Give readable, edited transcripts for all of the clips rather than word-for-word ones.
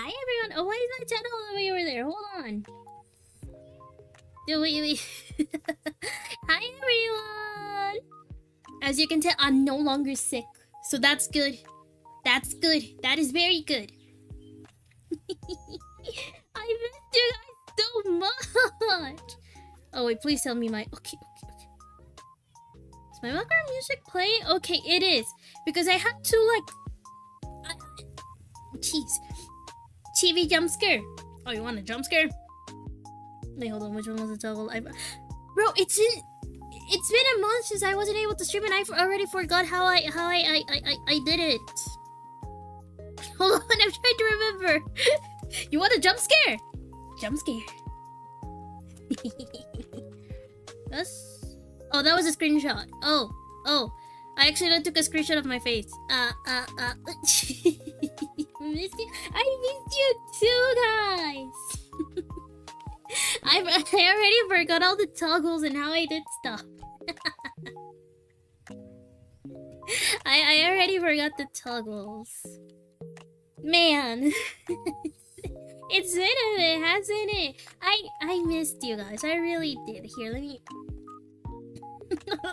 Hi everyone. Oh, why is my channel all the way over there? Hold on. Wait. Hi everyone. As you can tell, I'm no longer sick, so that's good. That's good. That is very good. I missed you guys so much. Oh wait, please tell me my. Okay. Is my background music playing? Okay, it is, because I had to like. Jeez. TV jump scare. Oh, you want a jump scare? Wait, hold on. Which one was the toggle? Bro, it's been a month since I wasn't able to stream, and I already forgot how I did it. Hold on, I'm trying to remember. You want a jump scare? Jump scare. Oh, that was a screenshot. Oh. I actually took a screenshot of my face. I missed you too, guys. I already forgot all the toggles and how I did stuff. I already forgot the toggles. Man. It's been a bit, hasn't it? I missed you guys. I really did. Here, let me...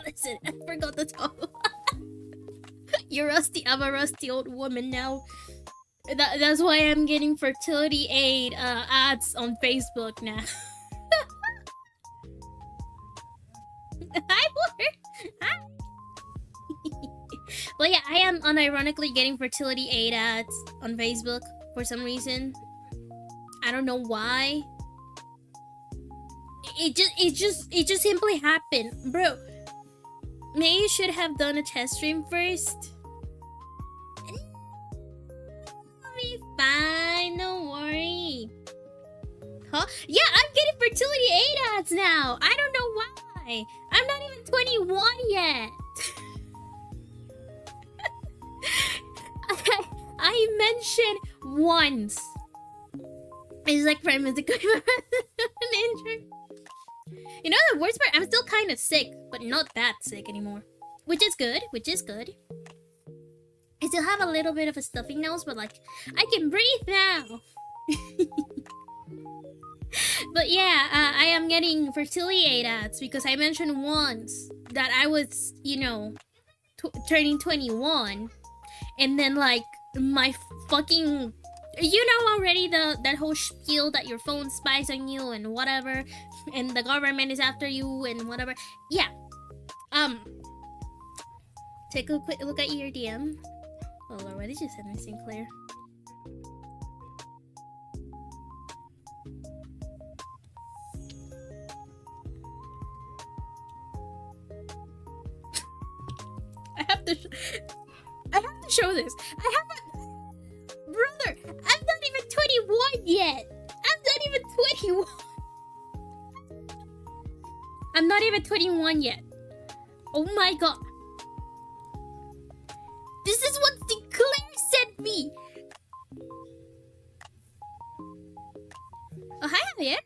Listen, I forgot the toggle. You're rusty. I'm a rusty old woman now. That's why I'm getting fertility aid ads on Facebook now. Hi, Water. Hi. But yeah, I am unironically getting fertility aid ads on Facebook for some reason. I don't know why. It just simply happened, bro. Maybe you should have done a test stream first. Be fine, don't worry. Huh? Yeah, I'm getting fertility aid ads now. I don't know why. I'm not even 21 yet. I mentioned once. It's like for music. You know the worst part? I'm still kind of sick, but not that sick anymore. Which is good. I still have a little bit of a stuffy nose, but like, I can breathe now. But yeah, I am getting fertility aid ads because I mentioned once that I was, you know, turning 21. And then like, my fucking... You know already that whole spiel that your phone spies on you and whatever, and the government is after you and whatever. Yeah. Take a quick look at your DM. Oh Lord, why did you send me Sinclair? I have to show this. Brother, I'm not even 21 yet. I'm not even 21 yet. Oh my god. This is what Sinclair sent me. Oh, hi, Javier.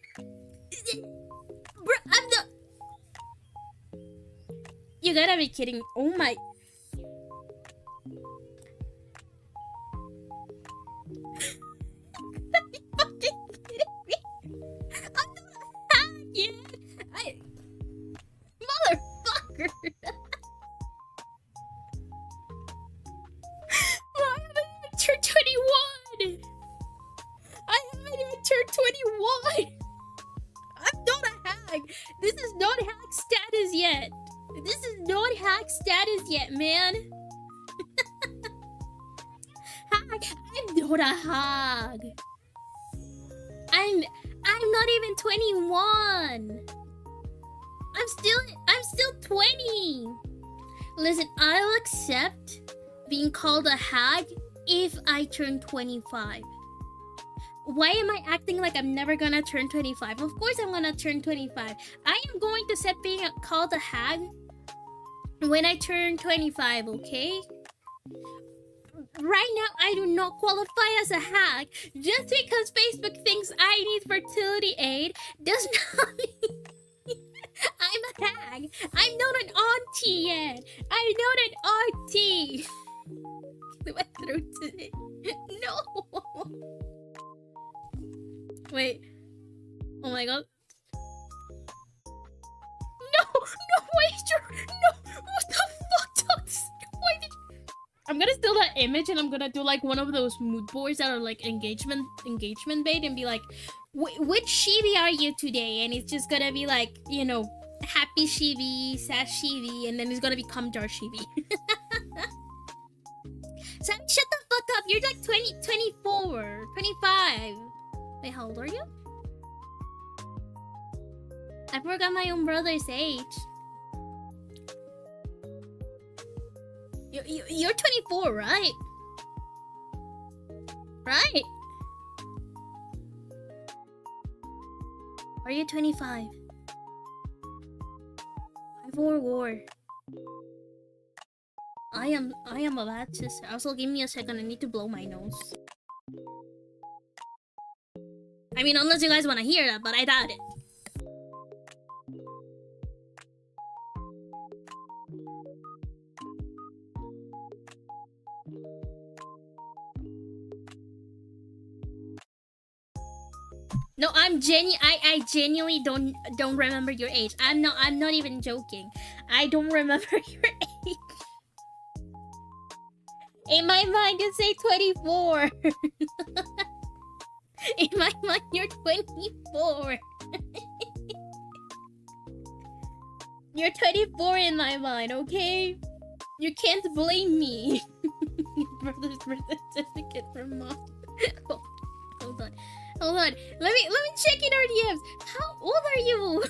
Bro, I'm the... You gotta be kidding. Oh my... Man. I'm not a hog. I'm not even 21. I'm still 20. Listen, I'll accept being called a hag if I turn 25. Why am I acting like I'm never gonna turn 25? Of course I'm gonna turn 25. I am going to accept being called a hag when I turn 25, okay? Right now, I do not qualify as a hag. Just because Facebook thinks I need fertility aid does not mean I'm a hag. I'm not an auntie yet. I'm not an auntie. My throat today. No. image and I'm gonna do like one of those mood boards that are like engagement bait and be like, which Shibi are you today? And it's just gonna be like, you know, happy Shibi, sad Shibi, and then it's gonna become dark Shibi. So shut the fuck up. You're like 24, 25. Wait, how old are you? I forgot my own brother's age. You're 24, right? Right? Are you 25? 5 I am a bad sister. Also, give me a second. I need to blow my nose. I mean, unless you guys want to hear that, but I doubt it. No, I genuinely don't remember your age. I'm not even joking. I don't remember your age. In my mind, you say 24. In my mind, you're 24. You're 24 in my mind, okay? You can't blame me. Brother's birth certificate from mom. Hold on. Hold on. Let me check in our DMs. How old are you?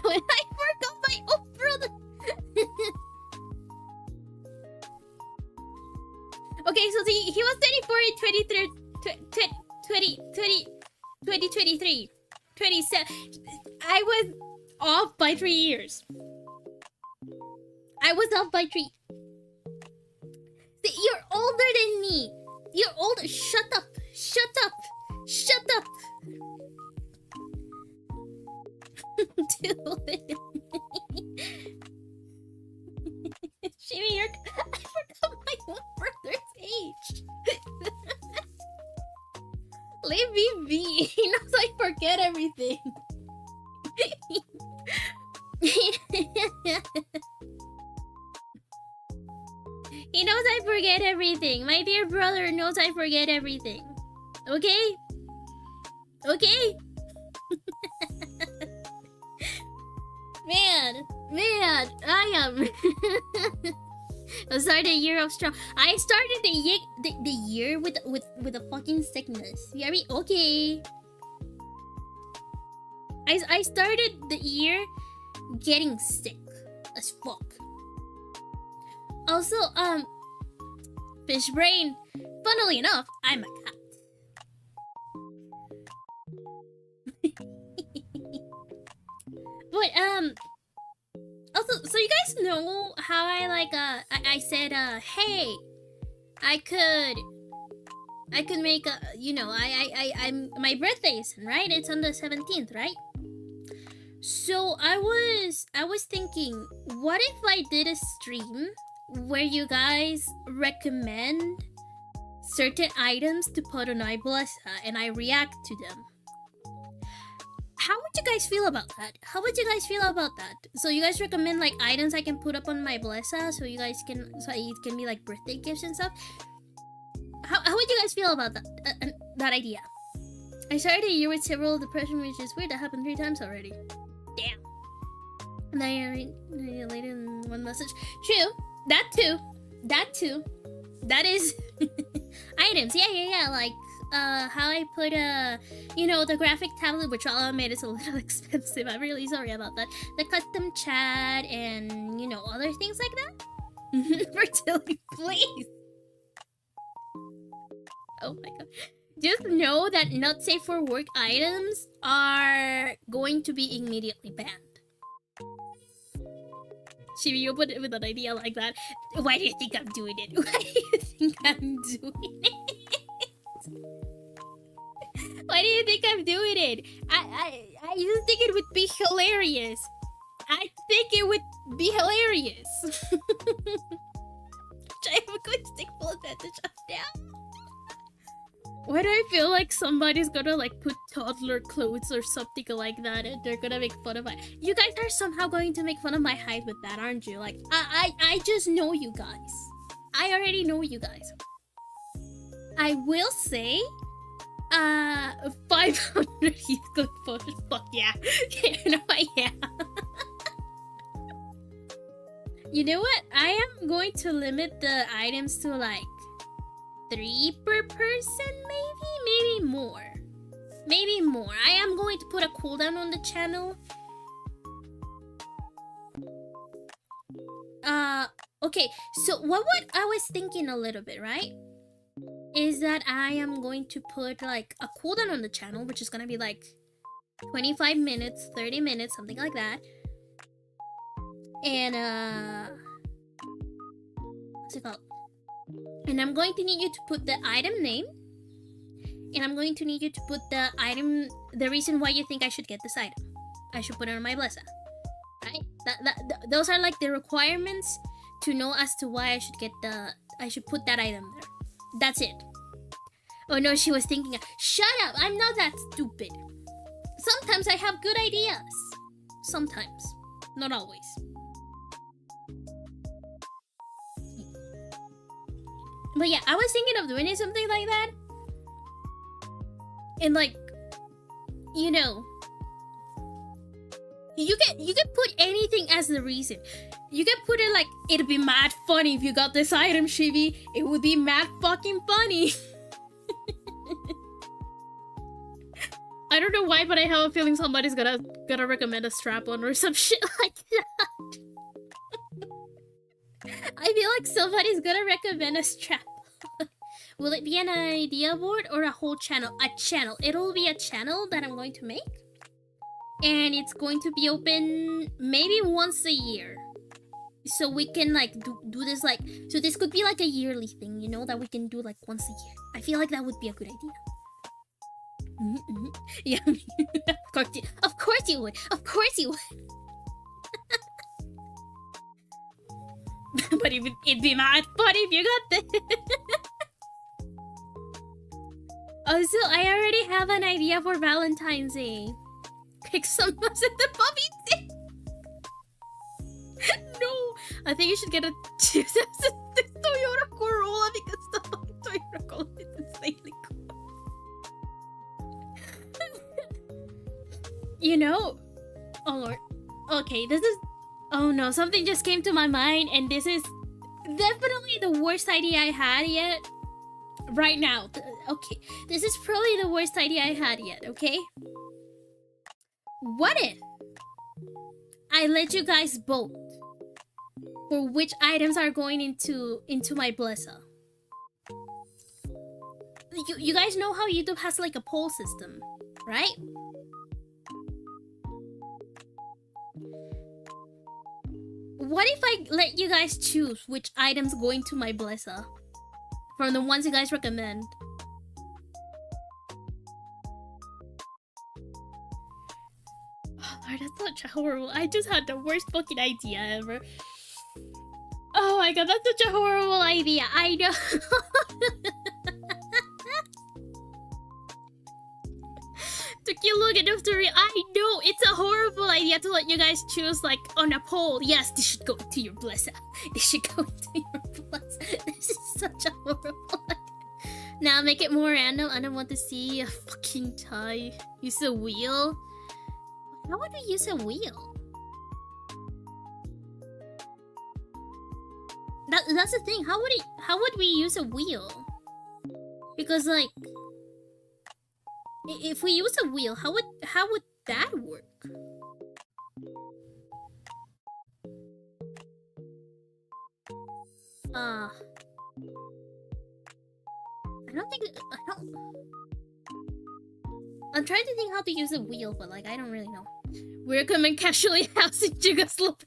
I forgot my own brother. Okay, so he was 24 in 2023. 27. I was off by 3 years. I was off by 3. See, you're older than me. You're older. Shut up. Shut up. Shut up. Dude. Shibi, I forgot my own brother's age. Leave me be. He knows I forget everything. He knows I forget everything. My dear brother knows I forget everything. Okay? Okay? Man, I am. I started the year of strong. I started the year with a fucking sickness. You get me? Okay. I started the year getting sick as fuck. Also, fish brain. Funnily enough, I'm a cat. But also, so you guys know how I like I said hey, I could make a, you know, I'm my birthday's, right? It's on the 17th, right? So I was thinking, what if I did a stream where you guys recommend certain items to put on my blessa and I react to them? How would you guys feel about that? How would you guys feel about that? So you guys recommend like items I can put up on my blessa so you guys can, so it can be like birthday gifts and stuff. How would you guys feel about that that idea? I started a year with several depression, which is weird. That happened 3 times already. Damn. And I later in one message. True. That too. That is items. Yeah. Like how I put you know, the graphic tablet, which all I made is a little expensive. I'm really sorry about that. The custom chat and, you know, other things like that. Fertility, please. Oh my god. Just know that not safe for work items are going to be immediately banned. Shibi, you put it with an idea like that. Why do you think I'm doing it? Why do you think I'm doing it? Why do you think I'm doing it? I just think it would be hilarious. I think it would be hilarious. I have a good stick full advantage of now. Why do I feel like somebody's gonna like put toddler clothes or something like that and they're gonna make fun of my... You guys are somehow going to make fun of my height with that, aren't you? Like, I just know you guys. I already know you guys. I will say, 500 is good for... Fuck yeah. You know what? Yeah. You know what? I am going to limit the items to like 3 per person, maybe more. Maybe more. I am going to put a cooldown on the channel. Okay, so what I was thinking a little bit, right? Is that I am going to put like a cooldown on the channel, which is gonna be like 25 minutes, 30 minutes, something like that. And what's it called? And I'm going to need you to put the item name. And I'm going to need you to put the item, the reason why you think I should get this item. I should put it on my blessa. Right? Those are like the requirements to know as to why I should put that item there. That's it. Oh no, she was thinking, shut up, I'm not that stupid. Sometimes I have good ideas. Sometimes. Not always. But yeah, I was thinking of doing something like that. And like, you know, you can put anything as the reason. You can put it like, it'd be mad funny if you got this item, Shibi. It would be mad fucking funny. I don't know why, but I have a feeling somebody's gonna recommend a strap-on or some shit like that. I feel like somebody's gonna recommend a strap. Will it be an idea board or a whole channel? A channel. It'll be a channel that I'm going to make. And it's going to be open maybe once a year. So we can like do this like... So this could be like a yearly thing, you know? That we can do like once a year. I feel like that would be a good idea. Yeah, of course you would. Of course you would. But it'd be mad funny if you got this. Also, I already have an idea for Valentine's Day. Pick some nuts at the puppy thing. No, I think you should get a Toyota Corolla because the fucking Toyota Corolla is insanely cool. You know, oh lord. Okay, this is... Oh no, something just came to my mind, and this is definitely the worst idea I had yet. Right now. Okay, this is probably the worst idea I had yet, okay? What if I let you guys vote for which items are going into my blessa? You guys know how YouTube has like a poll system, right? What if I let you guys choose which items go into my blessa from the ones you guys recommend? Oh Lord, that's such a horrible... I just had the worst fucking idea ever. Oh my god, that's such a horrible idea. I know. Took you long enough to I know, it's a horrible idea to let you guys choose like on a poll. Yes, this should go into your blessa. This should go into your blessa. This is such a horrible idea. Now make it more random. I don't want to see a fucking tie. Use a wheel. How would we use a wheel? That's the thing. How would we use a wheel? Because like, if we use a wheel, how would that work? I'm trying to think how to use a wheel, but like I don't really know. We're coming casually house in Czechoslovakia.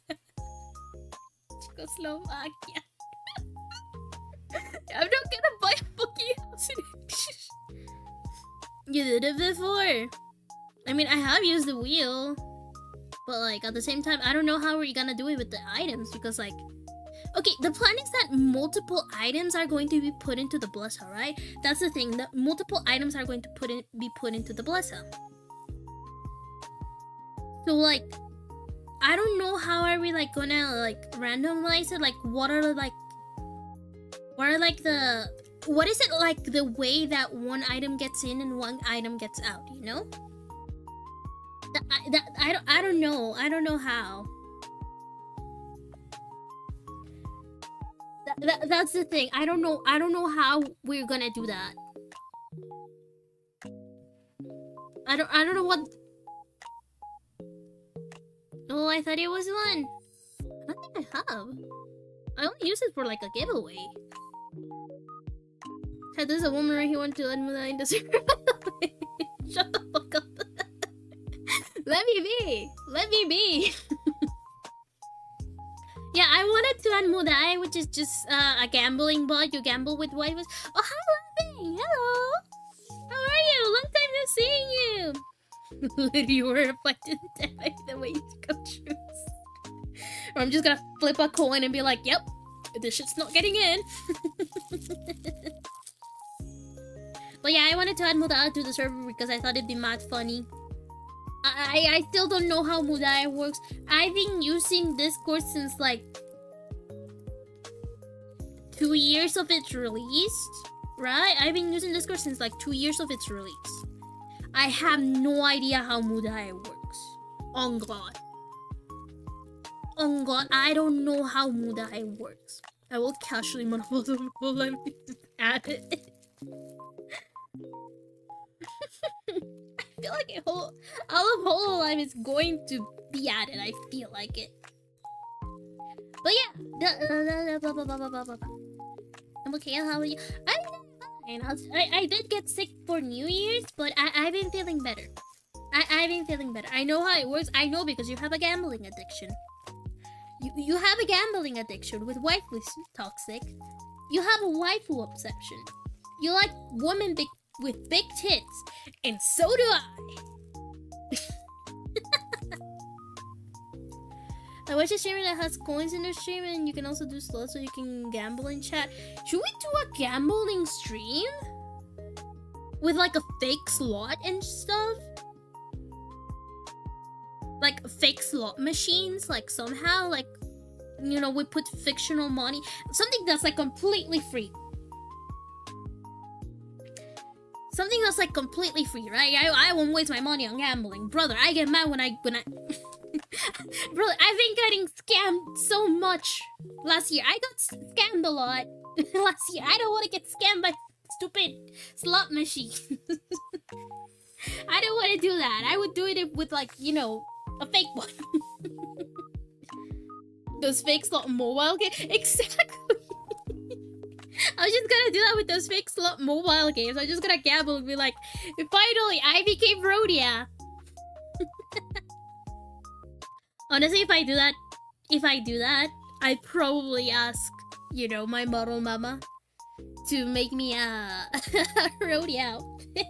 I'm not gonna buy a fucking house in You did it before. I mean, I have used the wheel, but like at the same time, I don't know how we're gonna do it with the items because like Okay, the plan is that multiple items are going to be put into the blessa, right? That's the thing. That multiple items are going to be put into the blessa. So like, I don't know how are we like gonna like randomize it. Like, what is it like the way that one item gets in and one item gets out? You know? I don't know. I don't know how. That's the thing. I don't know how we're gonna do that. I don't know what. Oh, I thought it was one. I don't think I have. I only use it for like a giveaway. Hey, there's a woman right here want to admit I industry. Shut the fuck up. Let me be. Let me be. Yeah, I wanted to add Mudai, which is just a gambling bot. You gamble with waivers. Oh, hi, Loving. Hello. How are you? Long time no seeing you. Literally, you were affected by the way you come true. Or I'm just gonna flip a coin and be like, yep, this shit's not getting in. But yeah, I wanted to add Mudai to the server because I thought it'd be mad funny. I still don't know how Mudai works. I've been using Discord since like 2 years of its release, right? I've been using Discord since like 2 years of its release. I have no idea how Mudai works. On God. On God, I don't know how Mudai works. I will casually monopolize let me just add it. I feel like all of Hololive is going to be added. I feel like it. But yeah, I'm okay. How are you? I'm fine. I did get sick for New Year's, but I've been feeling better. I've been feeling better. I know how it works. I know because you have a gambling addiction. You have a gambling addiction with waifu toxic. You have a waifu obsession. You like women with big tits, and so do I. I watch a streamer that has coins in their stream, and you can also do slots so you can gamble in chat. Should we do a gambling stream? With like a fake slot and stuff? Like fake slot machines, like somehow, like, you know, we put fictional money. Something that's like completely free. Something that's like completely free, right? I won't waste my money on gambling. Brother, I get mad when I Brother, I've been getting scammed so much last year. I got scammed a lot last year. I don't want to get scammed by stupid slot machines. I don't want to do that. I would do it with, like, you know, a fake one. Those fake slot mobile games. Exactly. I was just gonna do that with those fake slot mobile games. I'm just gonna gamble and be like, finally, I became Rhodia. Honestly, if I do that, I'd probably ask, you know, my model mama to make me a Rhodia outfit.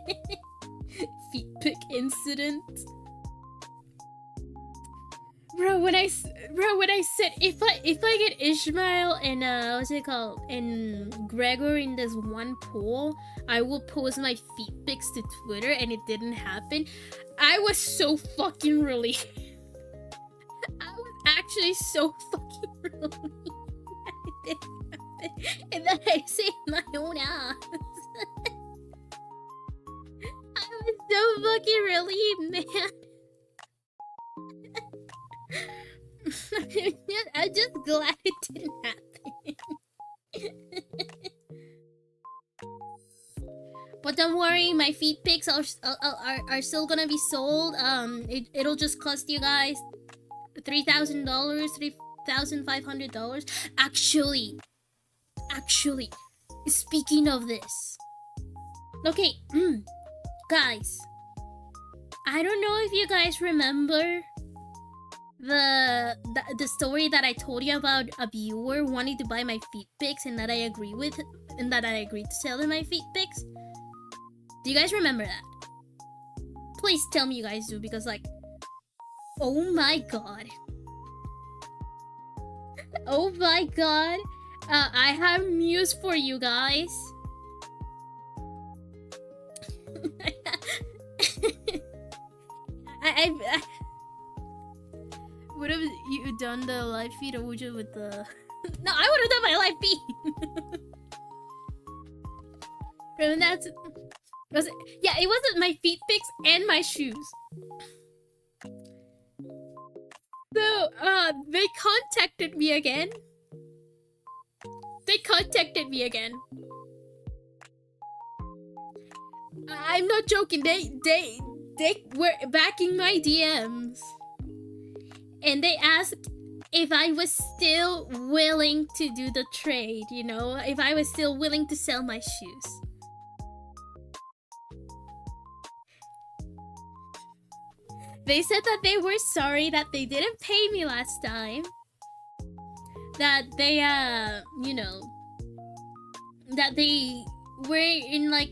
Feet pick incident. Bro, when I said if I get Ishmael and what's it called, and Gregor in this one poll, I will post my feet pics to Twitter, and it didn't happen. I was so fucking relieved. I was actually so fucking relieved that it didn't happen, and that I saved my own ass. I was so fucking relieved, man. I'm just glad it didn't happen. But don't worry, my feet pics are still gonna be sold. It'll just cost you guys $3,000, $3,500. Actually, speaking of this, okay, guys, I don't know if you guys remember the story that I told you about a viewer wanting to buy my feet pics and that I agreed to sell him my feet pics. Do you guys remember that? Please tell me you guys do, because, like, oh my god. Oh my god. I have news for you guys. I would have you done the live feed, or would you with the? No, I would have done my live feed. And that's was it? Yeah, it wasn't my feet pics and my shoes. So they contacted me again. I'm not joking. They were backing my DMs, and they asked if I was still willing to do the trade. You know, if I was still willing to sell my shoes. They said that they were sorry that they didn't pay me last time. That they you know, that they were in like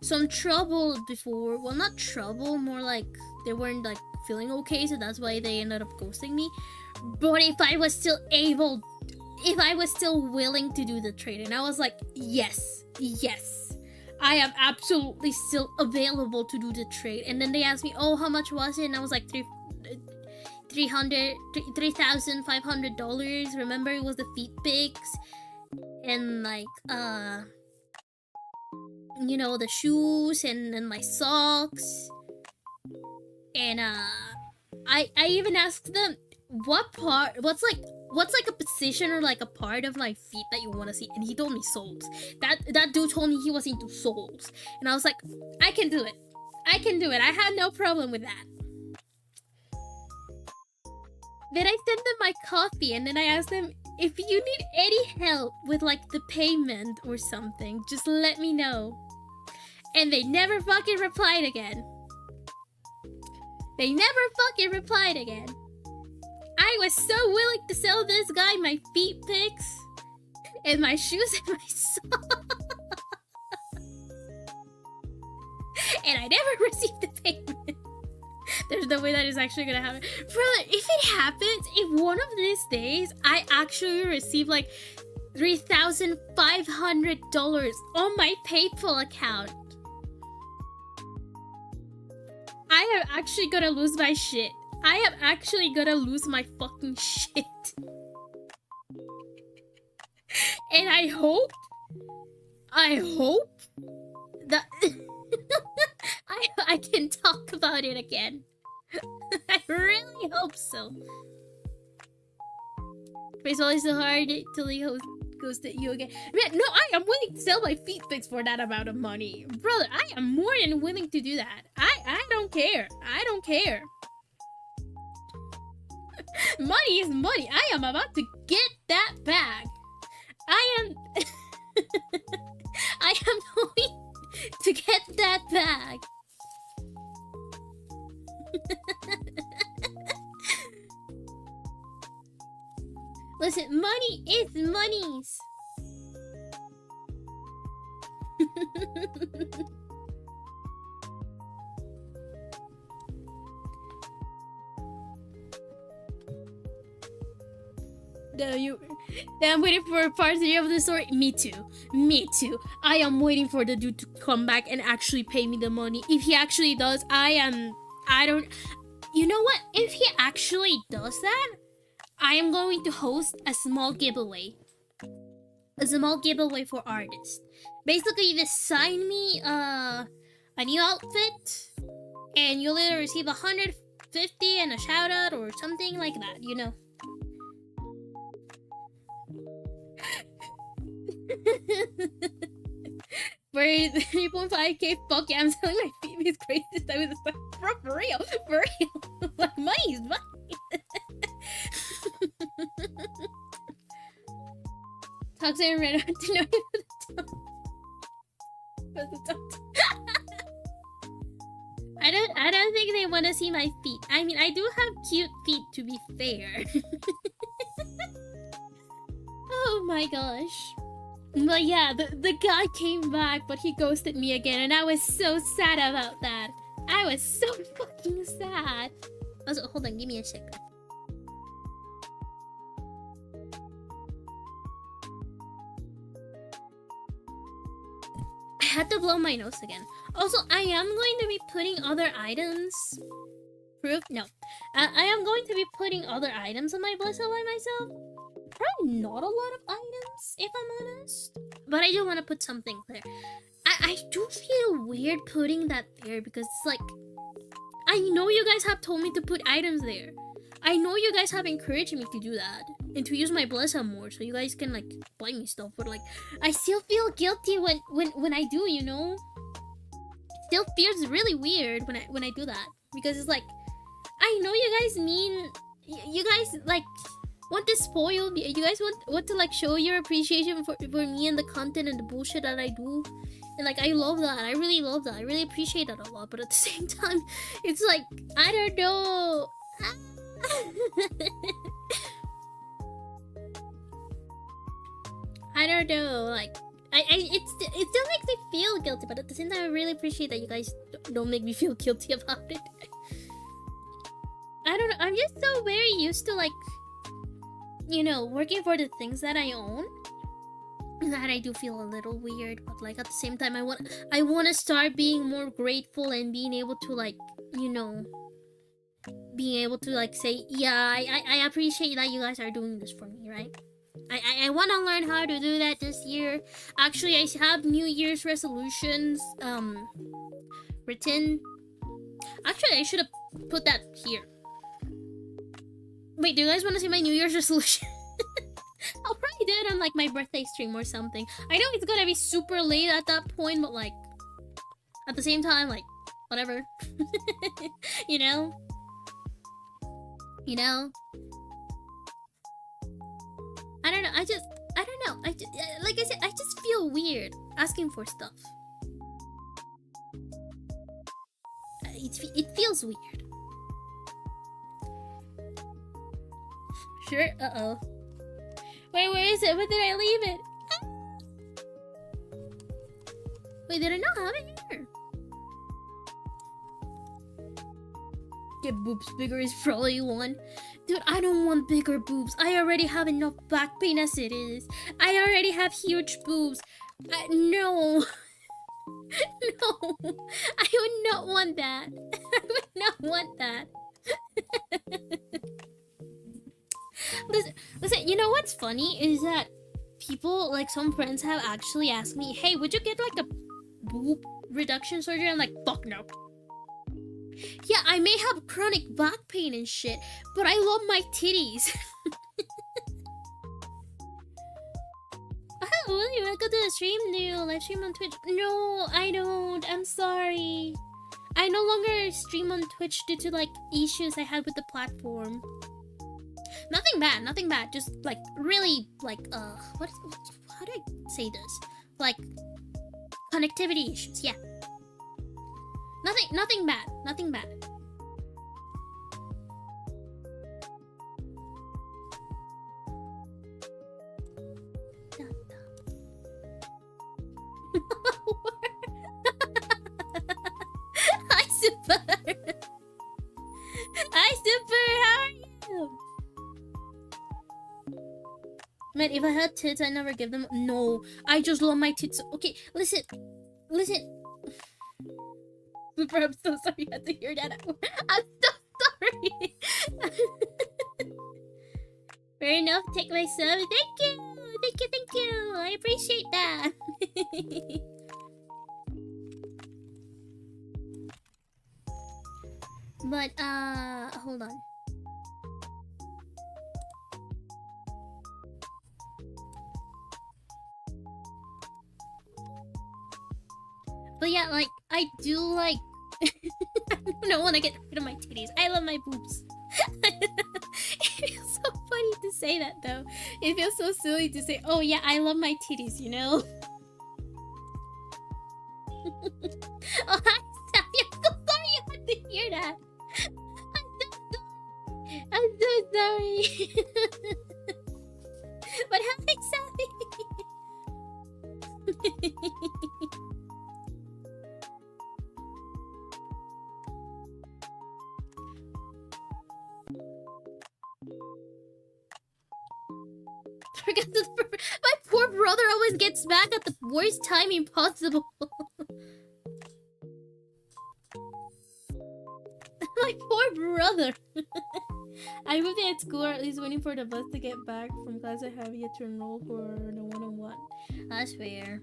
some trouble before. Well, not trouble, more like they weren't like feeling okay, so that's why they ended up ghosting me. But if I was still willing to do the trade, and I was like, yes, I am absolutely still available to do the trade. And then they asked me, oh, how much was it? And I was like, $3,500. Remember, it was the feet pics and like you know, the shoes and my socks. And I even asked them what's like a position or like a part of my feet that you want to see, and he told me soles. That dude told me he was into soles, and I was like, I can do it. I had no problem with that. Then I sent them my coffee, and then I asked them, if you need any help with like the payment or something, just let me know. And they never fucking replied again. I was so willing to sell this guy my feet pics and my shoes and my socks. And I never received the payment. There's no way that is actually gonna happen. Brother, if it happens, if one of these days I actually receive like $3,500 on my PayPal account, I am actually gonna lose my shit. I am actually gonna lose my fucking shit. And I hope that I can talk about it again. I really hope so. It's always so hard till he goes to you again. Man, no, I am willing to sell my feet pics for that amount of money. Brother, I am more than willing to do that. I don't care. Money is money. I am about to get that bag. I am going to get that bag. Listen, money is monies. I'm waiting for part 3 of the story. Me too. I am waiting for the dude to come back and actually pay me the money. If he actually does, you know what? If he actually does that, I am going to host a small giveaway. For artists. Basically, you just sign me a new outfit, and you'll either receive 150 and a shout out or something like that, you know. For 3.5k, fuck yeah, I'm selling my feet these crazy stuff with stuff. For real. Like, money's money. Toxic and red to know I don't think they want to see my feet. I mean, I do have cute feet, to be fair. Oh my gosh. But yeah, the guy came back, but he ghosted me again, and I was so sad about that. I was so fucking sad. Also, hold on, give me a second. to blow my nose again. Also, I am going to be putting other items. Proof? No. I am going to be putting other items on my bliss by myself. Probably not a lot of items, if I'm honest. But I do want to put something there. I do feel weird putting that there because it's like... I know you guys have told me to put items there. I know you guys have encouraged me to do that. And to use my bless more so you guys can like buy me stuff. But like, I still feel guilty when I do, you know? It still feels really weird when I do that. Because it's like... I know you guys mean... You guys like... want to spoil me. You guys want to like show your appreciation for me and the content and the bullshit that I do. And like I love that. I really love that. I really appreciate that a lot. But at the same time, it's like I don't know. I don't know. Like it still makes me feel guilty. But at the same time, I really appreciate that you guys don't make me feel guilty about it. I don't know. I'm just so very used to like, you know, working for the things that I own, that I do feel a little weird. But like at the same time, I want to start being more grateful and being able to like, you know, being able to like say, yeah, I appreciate that you guys are doing this for me, right? I want to learn how to do that this year. Actually, I have New Year's resolutions written. Actually, I should have put that here. Wait, do you guys want to see my New Year's resolution? I'll probably do it on like my birthday stream or something. I know it's gonna be super late at that point, but like at the same time, like whatever. You know? You know? I don't know. I don't know. Like I said, I just feel weird asking for stuff. It feels weird. Sure. Uh-oh. Wait, where is it? Where did I leave it? Wait, did I not have it here? Get boobs bigger is probably one. Dude, I don't want bigger boobs. I already have enough back pain as it is. I already have huge boobs. No. No. I would not want that. I would not want that. Listen, you know what's funny is that people, like some friends have actually asked me, hey, would you get like a boob reduction surgery? I'm like, fuck no. Yeah, I may have chronic back pain and shit, but I love my titties. Oh, will you want to go to the stream? Do you live stream on Twitch? No, I don't. I'm sorry. I no longer stream on Twitch due to like issues I had with the platform. Nothing bad. Just like really like how do I say this? Like connectivity issues. Yeah. Nothing bad. Hi Super. Hi Super. How are you? Man, if I had tits, I'd never give them. No, I just love my tits. Okay, listen. Super, I'm so sorry you had to hear that. I'm so sorry. Fair enough, take my sub. Thank you. I appreciate that. But, hold on. But yeah, like, I do like... I don't want to get rid of my titties. I love my boobs. It feels so funny to say that, though. It feels so silly to say, oh yeah, I love my titties, you know? Oh, hi, Sally. I'm so sorry you had to hear that. I'm so sorry. But hi, Sally. My poor brother always gets back at the worst timing possible. brother. I would be at school or at least waiting for the bus to get back from class. I have yet to enroll for the one-on-one. That's fair.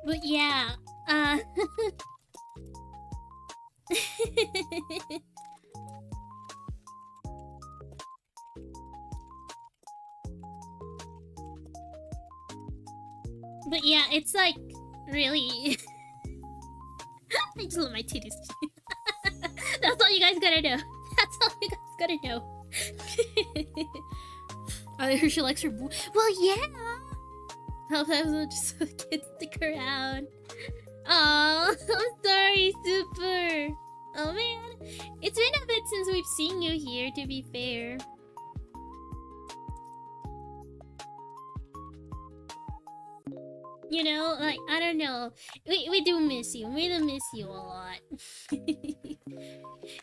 But yeah, but yeah, it's like really. I just love my titties. That's all you guys gotta know. That's all you guys gotta know. I heard she likes her boo. Well, yeah. Sometimes I'll just so the kids stick around. Oh, I'm sorry, Super. Oh man, it's been a bit since we've seen you here. To be fair. You know, like, I don't know. We do miss you. We do miss you a lot.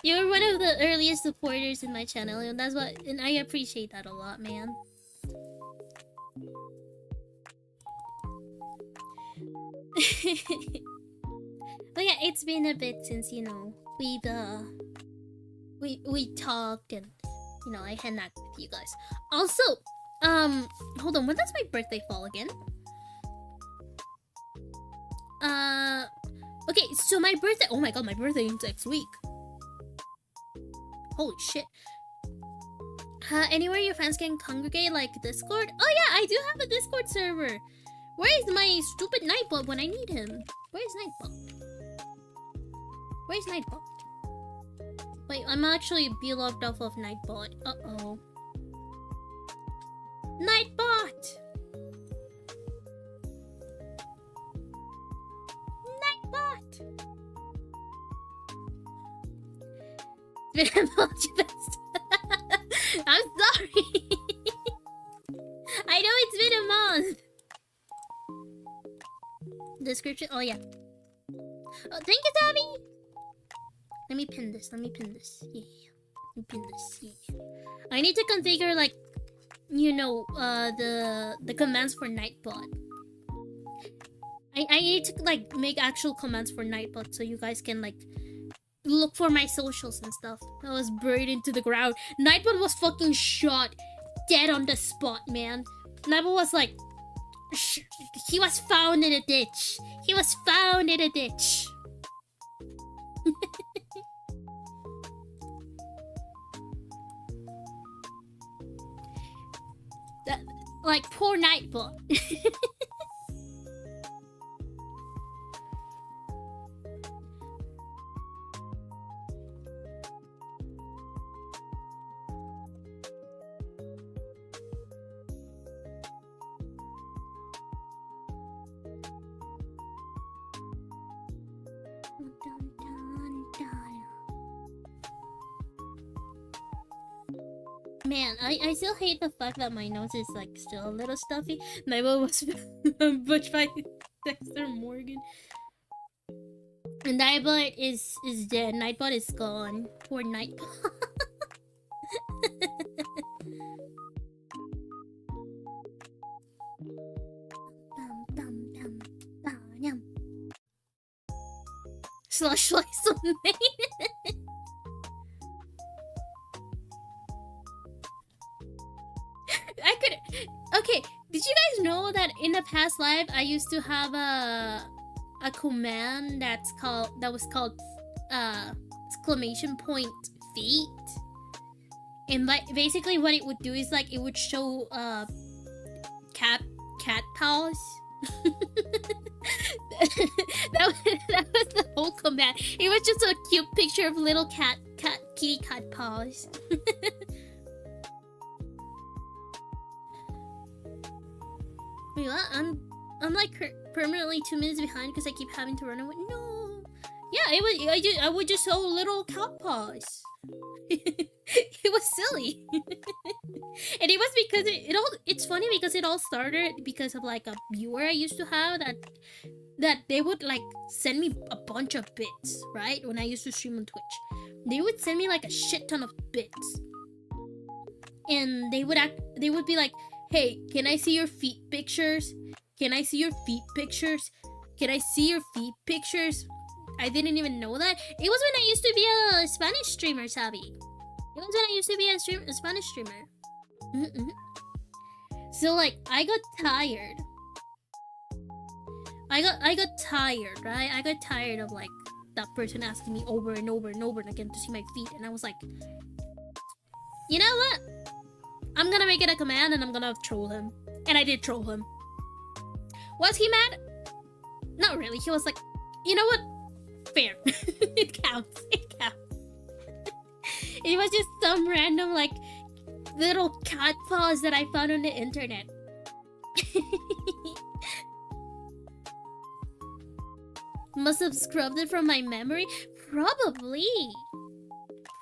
You're one of the earliest supporters in my channel, and that's what, and I appreciate that a lot, man. But yeah, it's been a bit since, you know, we talked and, you know, I hang out with you guys. Also, hold on, when does my birthday fall again? Okay, so my birthday, oh my god, my birthday is next week. Holy shit. Anywhere your fans can congregate, like Discord? Oh yeah, I do have a Discord server. Where is my stupid Nightbot when I need him? Where is Nightbot? Where's Nightbot? Wait, I'm actually logged off of Nightbot. Uh-oh. Nightbot! Nightbot! It's been a month, I'm sorry! I know it's been a month! Description, oh yeah. Oh, thank you, Tommy! Let me pin this, Yeah. Let me pin this, yeah. I need to configure, like, you know, the commands for Nightbot. I need to, like, make actual commands for Nightbot so you guys can, like, look for my socials and stuff. I was buried into the ground. Nightbot was fucking shot dead on the spot, man. Nightbot was, like, he was found in a ditch. He was found in a ditch. That, like, poor Nightbot. Man, I still hate the fact that my nose is, like, still a little stuffy. Nightbot was butched by Dexter Morgan. And Nightbot is dead. Nightbot is gone. Poor Nightbot. Slush slice on me. I could. Okay, did you guys know that in a past life I used to have a command that was called exclamation point feet, and basically what it would do is, like, it would show cat paws. that was the whole command. It was just a cute picture of little kitty cat paws. Wait, what? I'm like permanently 2 minutes behind because I keep having to run away. No. Yeah, I would just show little cat paws. It was silly. And it was because it's funny because it all started because of, like, a viewer I used to have that they would, like, send me a bunch of bits, right? When I used to stream on Twitch. They would send me, like, a shit ton of bits. And they would be like, "Hey, can I see your feet pictures? Can I see your feet pictures?" can I see your feet pictures? I didn't even know that. It was when I used to be a Spanish streamer, Sabi. It was when I used to be a Spanish streamer. So like, I got tired. I got tired, right? I got tired of like that person asking me over and over and over again to see my feet, and I was like, you know what? I'm gonna make it a command and I'm gonna troll him. And I did troll him. Was he mad? Not really. He was like, you know what? Fair. It counts. It counts. It was just some random like little cat paws that I found on the internet. Must have scrubbed it from my memory. Probably.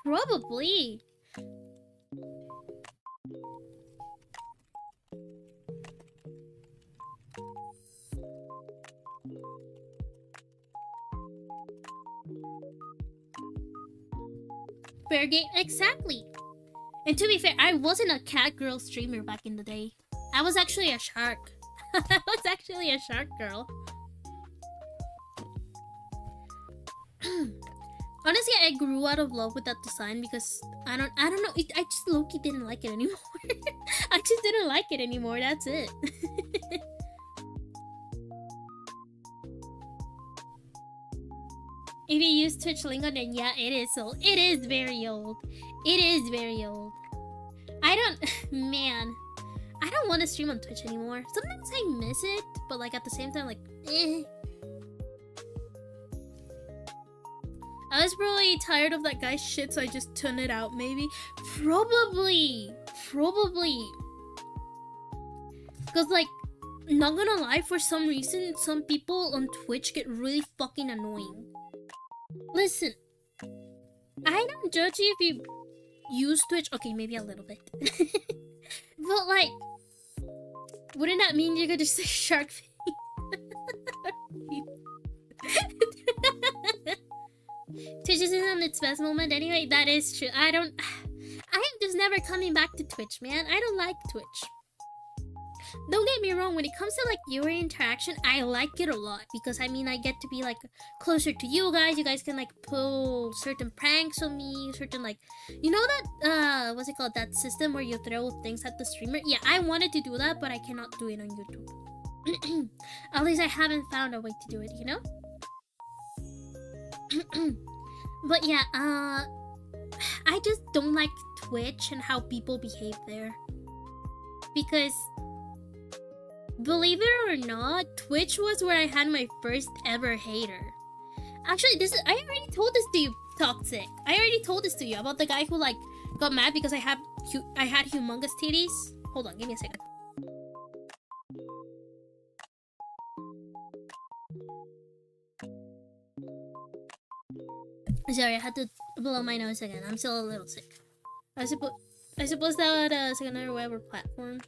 Probably. Fair game, exactly. And to be fair, I wasn't a cat girl streamer back in the day. I was actually a shark. I was actually a shark girl. Honestly, I grew out of love with that design because I don't know. I just low-key didn't like it anymore. I just didn't like it anymore. That's it. If you use Twitch lingo, then yeah, it is old. It is very old. It is very old. Man, I don't want to stream on Twitch anymore. Sometimes I miss it, but like at the same time, like, eh. I was probably tired of that guy's shit, so I just turned it out, maybe. Probably. Because, like, not gonna lie, for some reason, some people on Twitch get really fucking annoying. Listen, I don't judge you if you use Twitch. Okay, maybe a little bit. But, like, wouldn't that mean you're gonna say shark face? Twitch isn't on its best moment anyway. That is true. I am just never coming back to Twitch, man. I don't like Twitch. Don't get me wrong, when it comes to like viewer interaction, I like it a lot because I mean I get to be like closer to you guys. You guys can like pull certain pranks on me, certain like, you know that what's it called, that system where you throw things at the streamer. Yeah, I wanted to do that, but I cannot do it on YouTube. At least I haven't found a way to do it, you know. But yeah, I just don't like Twitch and how people behave there. Because, believe it or not, Twitch was where I had my first ever hater. Actually, I already told this to you, Toxic. I already told this to you about the guy who like got mad because I had humongous titties. Hold on, give me a second. Sorry, I had to blow my nose again. I'm still a little sick. I suppose that is another web or platform.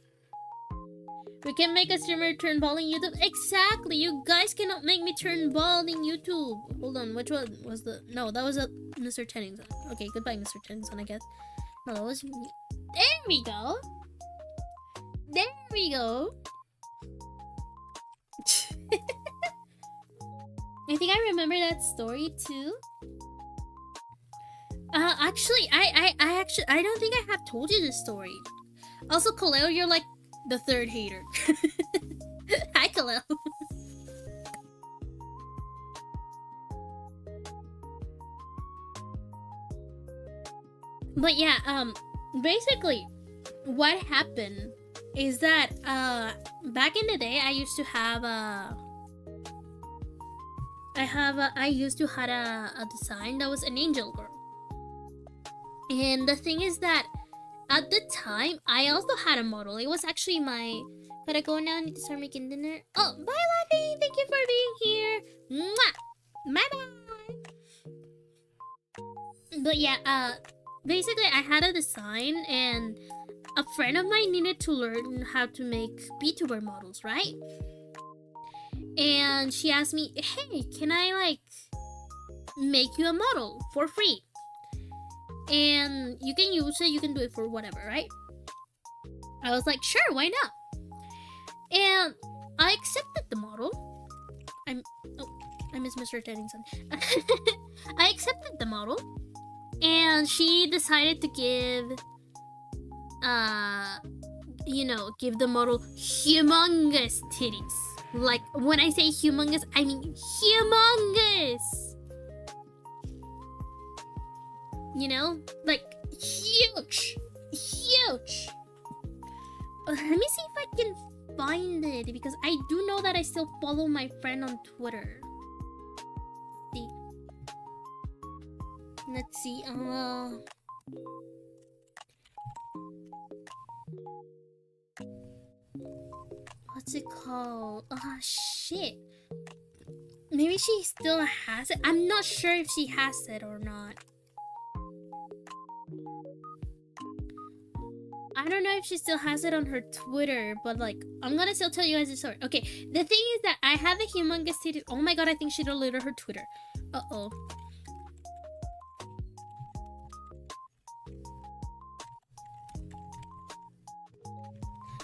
We can make a streamer turn bald in YouTube. Exactly! You guys cannot make me turn bald in YouTube. Hold on, which one was the... No, that was a Mr. Tennington. Okay, goodbye, Mr. Tennington, I guess. No, that was... There we go! There we go! I think I remember that story too. Actually, I don't think I have told you this story. Also, Kaleo, you're like the third hater. Hi, Kaleo. But yeah, basically, what happened is that back in the day, I used to have a design that was an angel girl. And the thing is that at the time, I also had a model. It was actually my... Gotta go now, I need to start making dinner. Oh, bye, Laffy! Thank you for being here! Mwah! Bye-bye! But yeah, basically, I had a design, and a friend of mine needed to learn how to make vtuber models, right? And she asked me, hey, can I, like, make you a model for free? And you can use it, you can do it for whatever, right? I was like, sure, why not? And I accepted the model. miss Mr. Tennyson. I accepted the model, and she decided to give, give the model humongous titties. Like, when I say humongous, I mean humongous. You know, like huge. Let me see if I can find it, because I do know that I still follow my friend on Twitter. Let's see. What's it called? Oh shit. Maybe she still has it. I'm not sure if she has it or not. I don't know if she still has it on her Twitter, but like, I'm gonna still tell you guys the story. Okay, the thing is that I have a humongous titty. Oh my god, I think she deleted her Twitter. Uh-oh.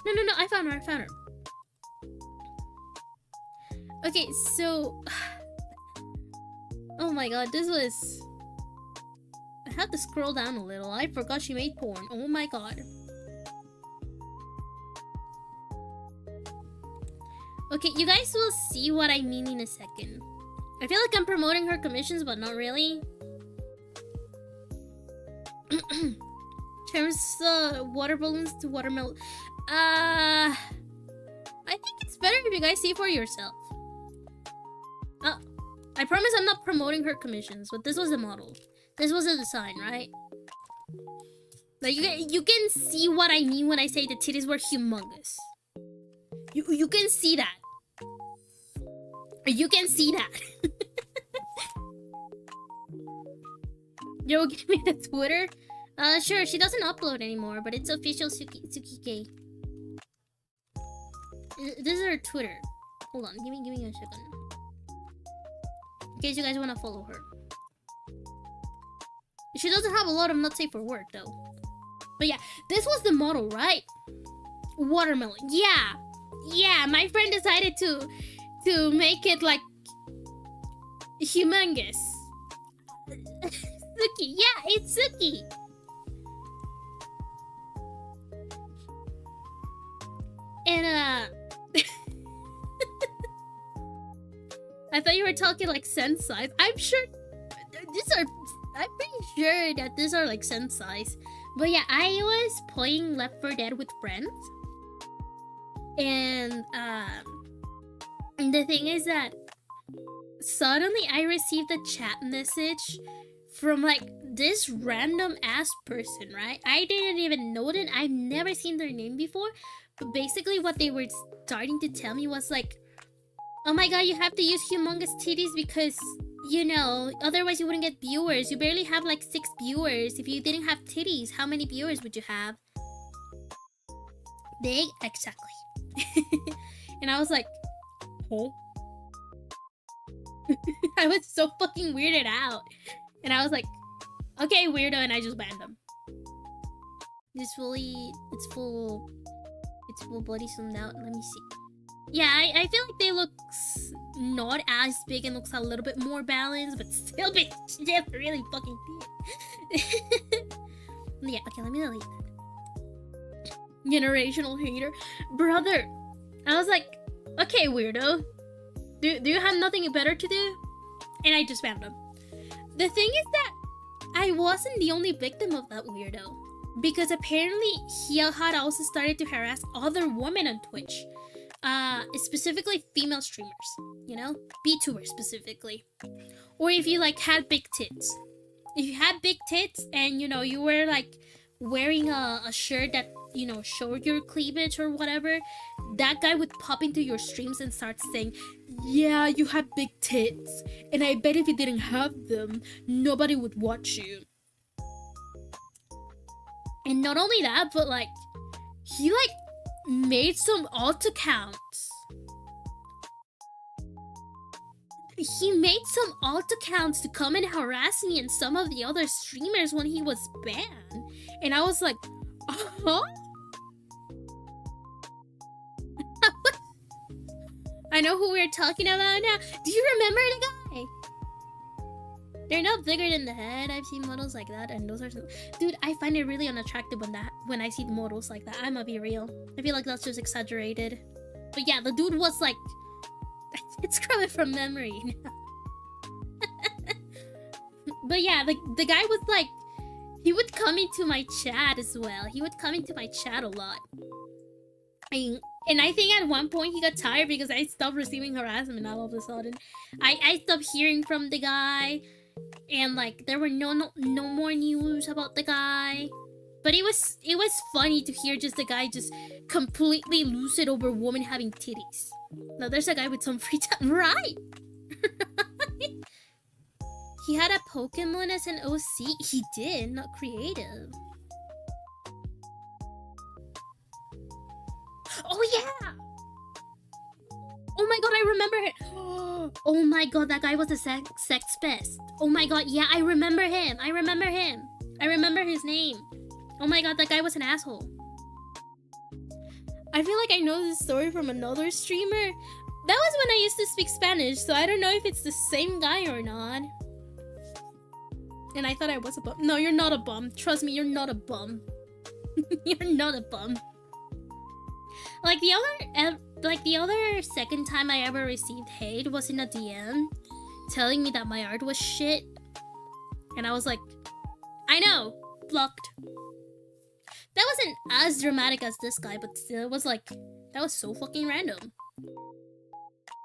No, I found her. Okay, so... Oh my god, this was... I had to scroll down a little. I forgot she made porn. Oh my god. Okay, you guys will see what I mean in a second. I feel like I'm promoting her commissions, but not really. Turns water balloons to watermelon. I think it's better if you guys see for yourself. I promise I'm not promoting her commissions, but this was the model. This was the design, right? Like, you can see what I mean when I say the titties were humongous. You can see that. You can see that. Yo, give me the Twitter. Sure, she doesn't upload anymore, but it's official Suki K. This is her Twitter. Hold on, give me a second. In case you guys wanna follow her. She doesn't have a lot of not safe for work though. But yeah, this was the model, right? Watermelon. Yeah, my friend decided to make it like humongous. Suki, yeah, it's Suki. And I thought you were talking like cent size. I'm pretty sure that these are like cent size. But yeah, I was playing Left 4 Dead with friends. And the thing is that suddenly I received a chat message from like this random ass person, right? I didn't even know them. I've never seen their name before. But basically what they were starting to tell me was like, oh my god, you have to use humongous titties because, you know, otherwise you wouldn't get viewers. You barely have like 6 viewers. If you didn't have titties, how many viewers would you have? Exactly. And I was like, oh. I was so fucking weirded out. And I was like, okay, weirdo, and I just banned them. It's full bloody zoomed out. Let me see. Yeah, I feel like they look not as big and looks a little bit more balanced, but still big. They're really fucking big. Yeah, okay, let me delete that. Generational hater. Brother, I was like, okay, weirdo. Do you have nothing better to do? And I just found him. The thing is that I wasn't the only victim of that weirdo. Because apparently he had also started to harass other women on Twitch. Specifically female streamers, you know? VTubers specifically. Or if you like had big tits. If you had big tits and, you know, you were like wearing a shirt that, you know, showed your cleavage or whatever, that guy would pop into your streams and start saying, yeah, you have big tits, and I bet if you didn't have them, nobody would watch you. And not only that, but like, he like made some alt accounts. He made some alt accounts to come and harass me and some of the other streamers when he was banned. And I was like, huh? I know who we're talking about now. Do you remember the guy? They're not bigger than the head. I've seen models like that, and those are dude, I find it really unattractive when I see models like that. I'ma be real. I feel like that's just exaggerated. But yeah, the dude was like, it's coming from memory. But yeah, the guy was like, he would come into my chat as well. He would come into my chat a lot. And I think at one point he got tired because I stopped receiving harassment all of a sudden. I stopped hearing from the guy, and like there were no more news about the guy. But it was funny to hear just the guy just completely lose it over women having titties. Now there's a guy with some free time, right? He had a Pokemon as an OC. He did, not creative. Oh yeah! Oh my god, I remember it. Oh my god, that guy was a sex pest. Oh my god, yeah, I remember him. I remember his name. Oh my god, that guy was an asshole. I feel like I know this story from another streamer. That was when I used to speak Spanish, so I don't know if it's the same guy or not. And I thought I was a bum. No, you're not a bum. Trust me, you're not a bum. You're not a bum. Like the other second time I ever received hate was in a DM telling me that my art was shit. And I was like, I know, blocked. That wasn't as dramatic as this guy, but still, it was like, that was so fucking random.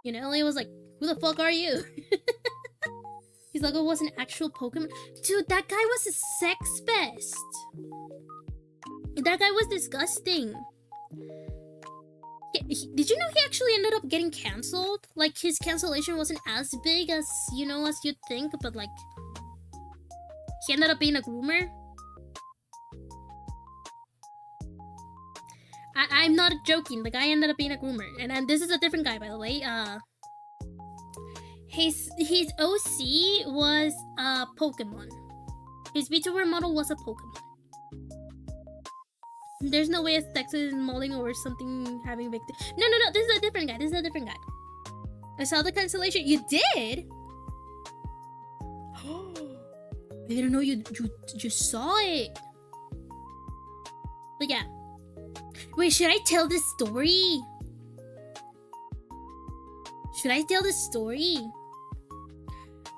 You know, it was like, who the fuck are you? His logo was an actual Pokemon. Dude, that guy was a sex pest. That guy was disgusting. Did you know he actually ended up getting cancelled? Like, his cancellation wasn't as big as, you know, as you'd think, but like, he ended up being a groomer. I'm not joking. The guy ended up being a groomer, and this is a different guy, by the way. His OC was a Pokemon. His VTuber model was a Pokemon. There's no way a sex is molding or something having victim. No. This is a different guy. I saw the cancellation. You did? I didn't know you saw it. But yeah. Wait, should I tell this story? Should I tell this story?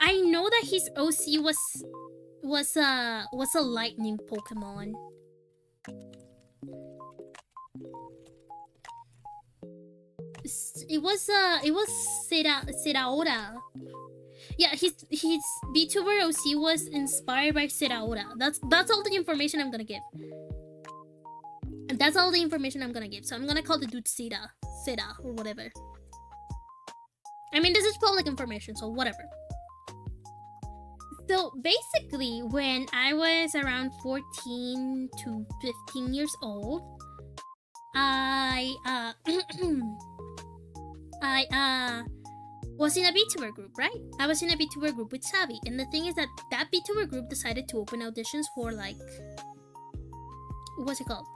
I know that his OC was a lightning Pokemon. It was Seraora. Yeah, his VTuber OC was inspired by Seraora. That's all the information I'm gonna give. And that's all the information I'm gonna give. So I'm gonna call the dude Seda or whatever. I mean, this is public information, so whatever. So basically, when I was around 14 to 15 years old, I was in a VTuber group, right? I was in a VTuber group with Shibi, and the thing is that VTuber group decided to open auditions for like, what's it called?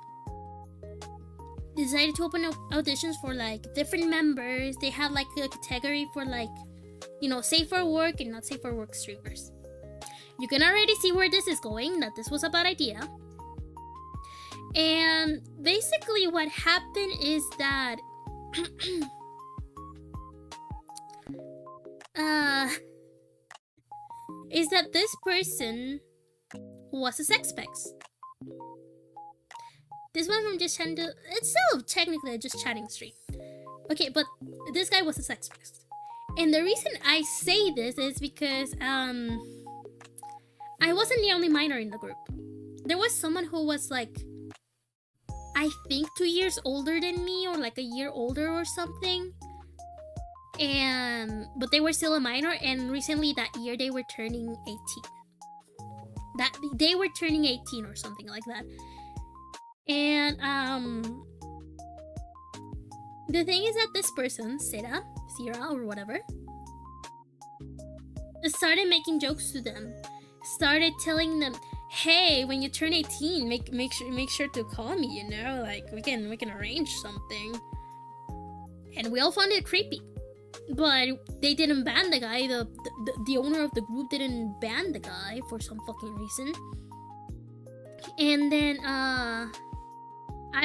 Decided to open auditions for like different members. They have like a category for like, you know, safe for work and not safe for work streamers. You can already see where this is going, that this was a bad idea. And basically what happened is that this person was a sex pest. This one from just chatting. It's still technically a just chatting stream. Okay, but this guy was a sex pest. And the reason I say this is because I wasn't the only minor in the group. There was someone who was like, I think 2 years older than me, or like a year older or something. But they were still a minor, and recently that year they were turning 18. They were turning 18 or something like that. And the thing is that this person, Sera or whatever, started making jokes to them. Started telling them, hey, when you turn 18, make sure to call me, you know, like we can arrange something. And we all found it creepy. but they didn't ban the guy. The owner of the group didn't ban the guy for some fucking reason. And then I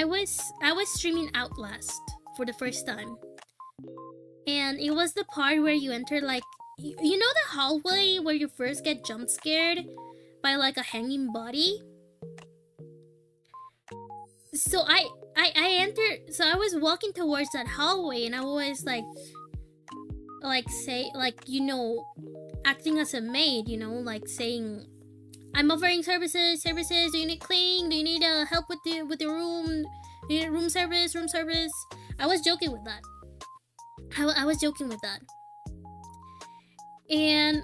was streaming Outlast for the first time, and it was the part where you enter like you know the hallway where you first get jump scared by like a hanging body. So I entered. So I was walking towards that hallway, and I was like say like, you know, acting as a maid, you know, like saying, I'm offering services. Do you need cleaning? Do you need help with the room? Do you need room service? I was joking with that. I was joking with that. And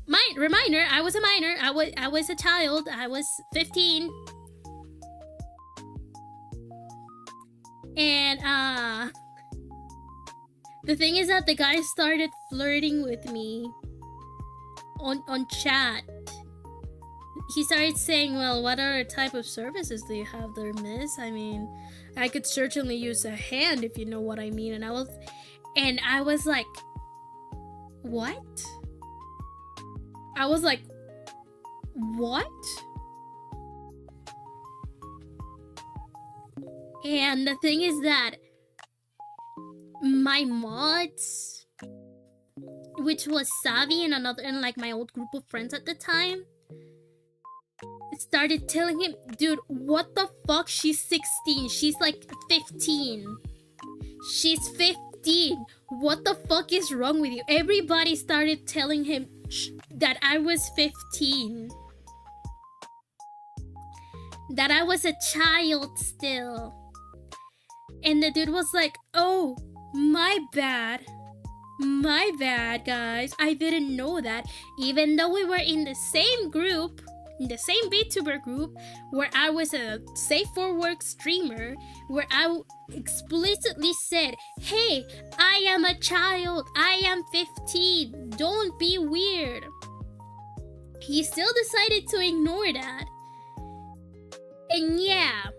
my reminder, I was a minor. I was a child. I was 15. And the thing is that the guy started flirting with me on chat. He started saying, well, what other type of services do you have there, miss? I mean, I could certainly use a hand, if you know what I mean. And I was like, what? I was like, what? And the thing is that my mods, which was Savvy and like my old group of friends at the time, started telling him, dude, what the fuck? She's 16. She's like 15. She's 15. What the fuck is wrong with you? Everybody started telling him that I was 15. That I was a child still. And the dude was like, oh, my bad, guys. I didn't know that. Even though we were in the same group, in the same VTuber group, where I was a safe for work streamer, where I explicitly said, hey, I am a child. I am 15. Don't be weird. He still decided to ignore that. And yeah.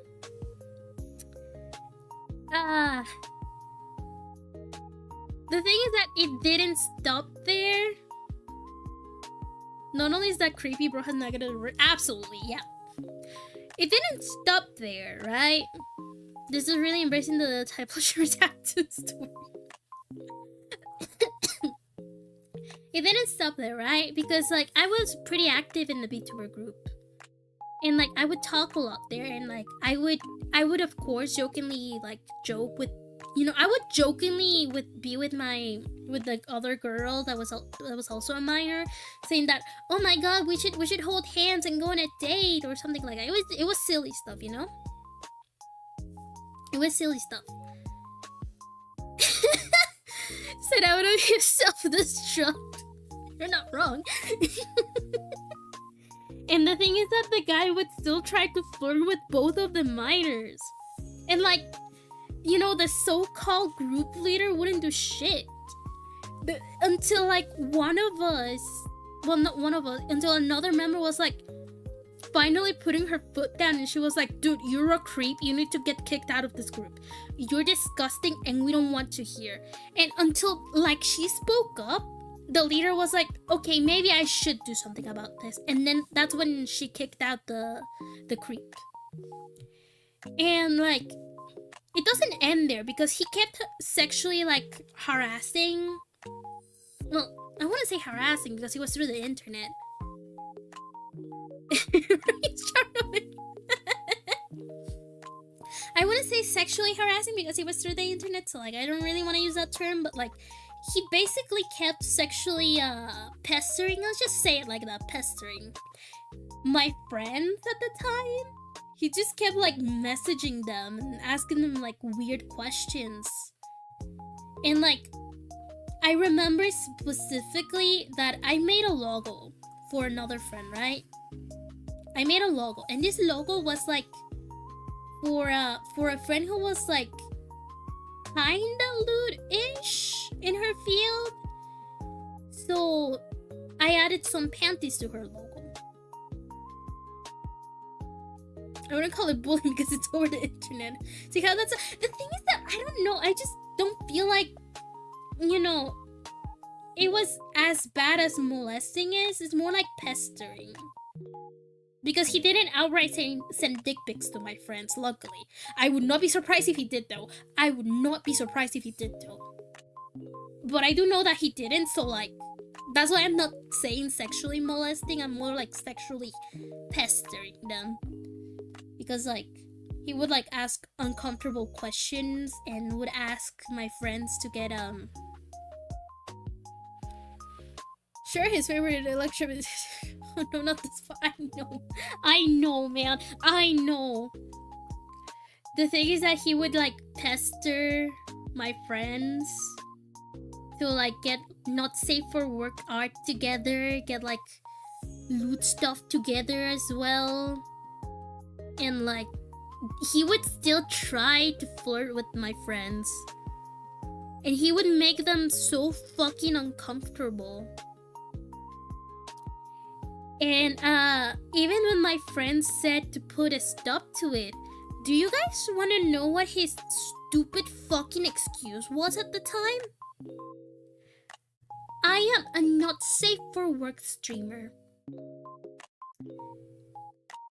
The thing is that it didn't stop there. Not only is that creepy, bro has negative. Absolutely, yeah. It didn't stop there, right? This is really embracing the type of shirt tattoo story. It didn't stop there, right? Because like I was pretty active in the VTuber group. And like I would talk a lot there, and like I would of course jokingly like joke with, you know, I would jokingly be with the other girl that was also a minor, saying that, oh my god, we should hold hands and go on a date or something like that. It was silly stuff, you know. It was silly stuff. Said out of your self-destruct. You're not wrong. And the thing is that the guy would still try to flirt with both of the minors. And like, you know, the so-called group leader wouldn't do shit. Until like until another member was like finally putting her foot down, and she was like, dude, you're a creep. You need to get kicked out of this group. You're disgusting and we don't want you here. And until like she spoke up, the leader was like, okay, maybe I should do something about this. And then that's when she kicked out the creep. And like, it doesn't end there, because he kept sexually like harassing. Well, I want to say harassing because he was through the internet. I want to say sexually harassing because he was through the internet, so like I don't really want to use that term, but like he basically kept sexually pestering, let's just say it like that, pestering my friends at the time. He just kept like messaging them and asking them like weird questions. And like, I remember specifically that I made a logo for another friend, right? I made a logo, and this logo was like for a friend who was like kinda lewd-ish in her field. So I added some panties to her logo. I wouldn't call it bullying because it's over the internet. See how that's the thing is that I don't know. I just don't feel like, you know, it was as bad as molesting is. It's more like pestering. Because he didn't outright send dick pics to my friends, luckily. I would not be surprised if he did, though. I would not be surprised if he did, though. But I do know that he didn't, so, like, that's why I'm not saying sexually molesting. I'm more like sexually pestering them. Because, like, he would, like, ask uncomfortable questions and would ask my friends to get, Sure, his favorite electrician. Oh, no, not this far. I know, man. I know. The thing is that he would, like, pester my friends to, like, get not safe for work art together, get, like, loot stuff together as well. And, like, he would still try to flirt with my friends. And he would make them so fucking uncomfortable. And even when my friends said to put a stop to it, do you guys want to know what his stupid fucking excuse was at the time? I am a not safe for work streamer.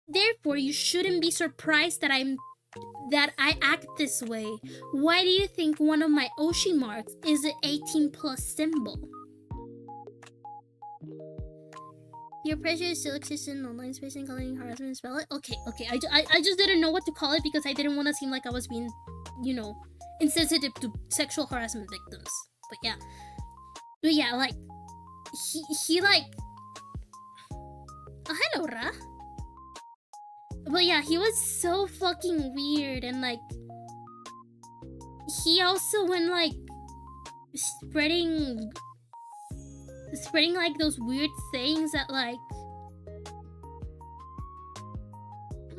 Therefore, you shouldn't be surprised that I act this way. Why do you think one of my Oshi marks is an 18+ symbol? Your pressure still exists in online space and calling harassment spell it? Okay. I just didn't know what to call it because I didn't want to seem like I was being, you know, insensitive to sexual harassment victims. But yeah, like, he like... Oh, hello, Ra. But yeah, he was so fucking weird, and like... He also went like... Spreading like those weird things that like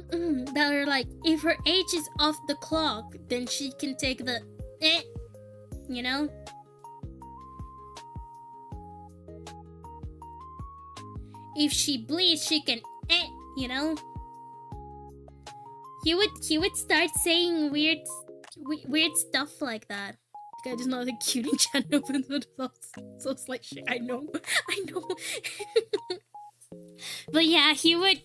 that are like, if her age is off the clock, then she can take the you know. If she bleeds, she can you know. He would start saying weird stuff like that. I just know the cutie chat opens with so it's like shit. I know. But yeah, he would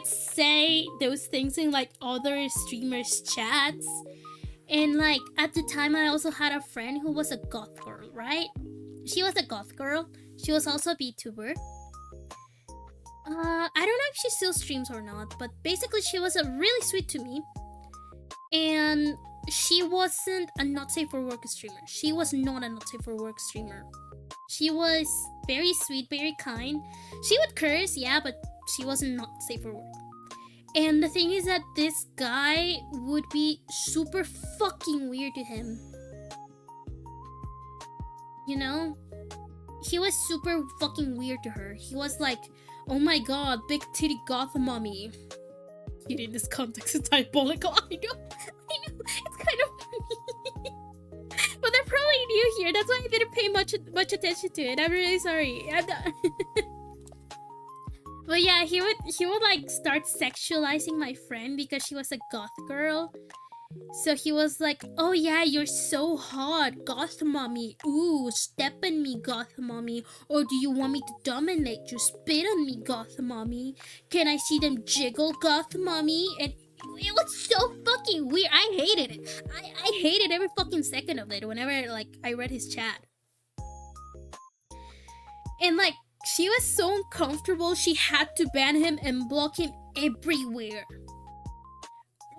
say those things in like other streamers' chats. And like at the time I also had a friend who was a goth girl, right? She was a goth girl. She was also a vtuber. I don't know if she still streams or not, but basically she was really sweet to me. And she wasn't a not safe for work streamer. She was not a not safe for work streamer. She was very sweet, very kind. She would curse, yeah, but she wasn't not safe for work. And the thing is that this guy would be super fucking weird to him. You know? He was super fucking weird to her. He was like, oh my god, big titty goth mommy. In this context, it's diabolical. I know. It's kind of funny. But they're probably new here. That's why I didn't pay much attention to it. I'm really sorry. But yeah, he would like start sexualizing my friend because she was a goth girl. So he was like, oh yeah, you're so hot, goth mommy. Ooh, step on me, goth mommy. Or do you want me to dominate you? Spit on me, goth mommy. Can I see them jiggle, goth mommy? And it was so fucking weird. I hated it. I hated every fucking second of it whenever like I read his chat. And like, she was so uncomfortable, she had to ban him and block him everywhere.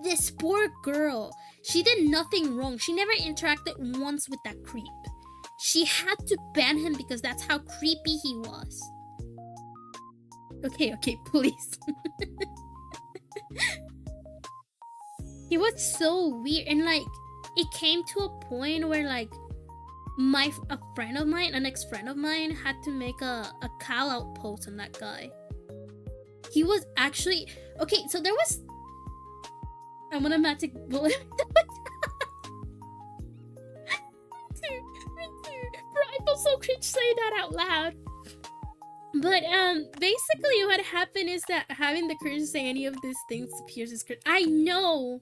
This poor girl, she did nothing wrong. She never interacted once with that creep. She had to ban him because that's how creepy he was. Okay, please. He was so weird, and like, it came to a point where like, a friend of mine, an ex-friend of mine, had to make a call-out post on that guy. He was actually... Okay, so there was... I'm an automatic bullet. Bro, I feel so cringe saying that out loud. But basically what happened is that having the courage to say any of these things appears as cringe. I know.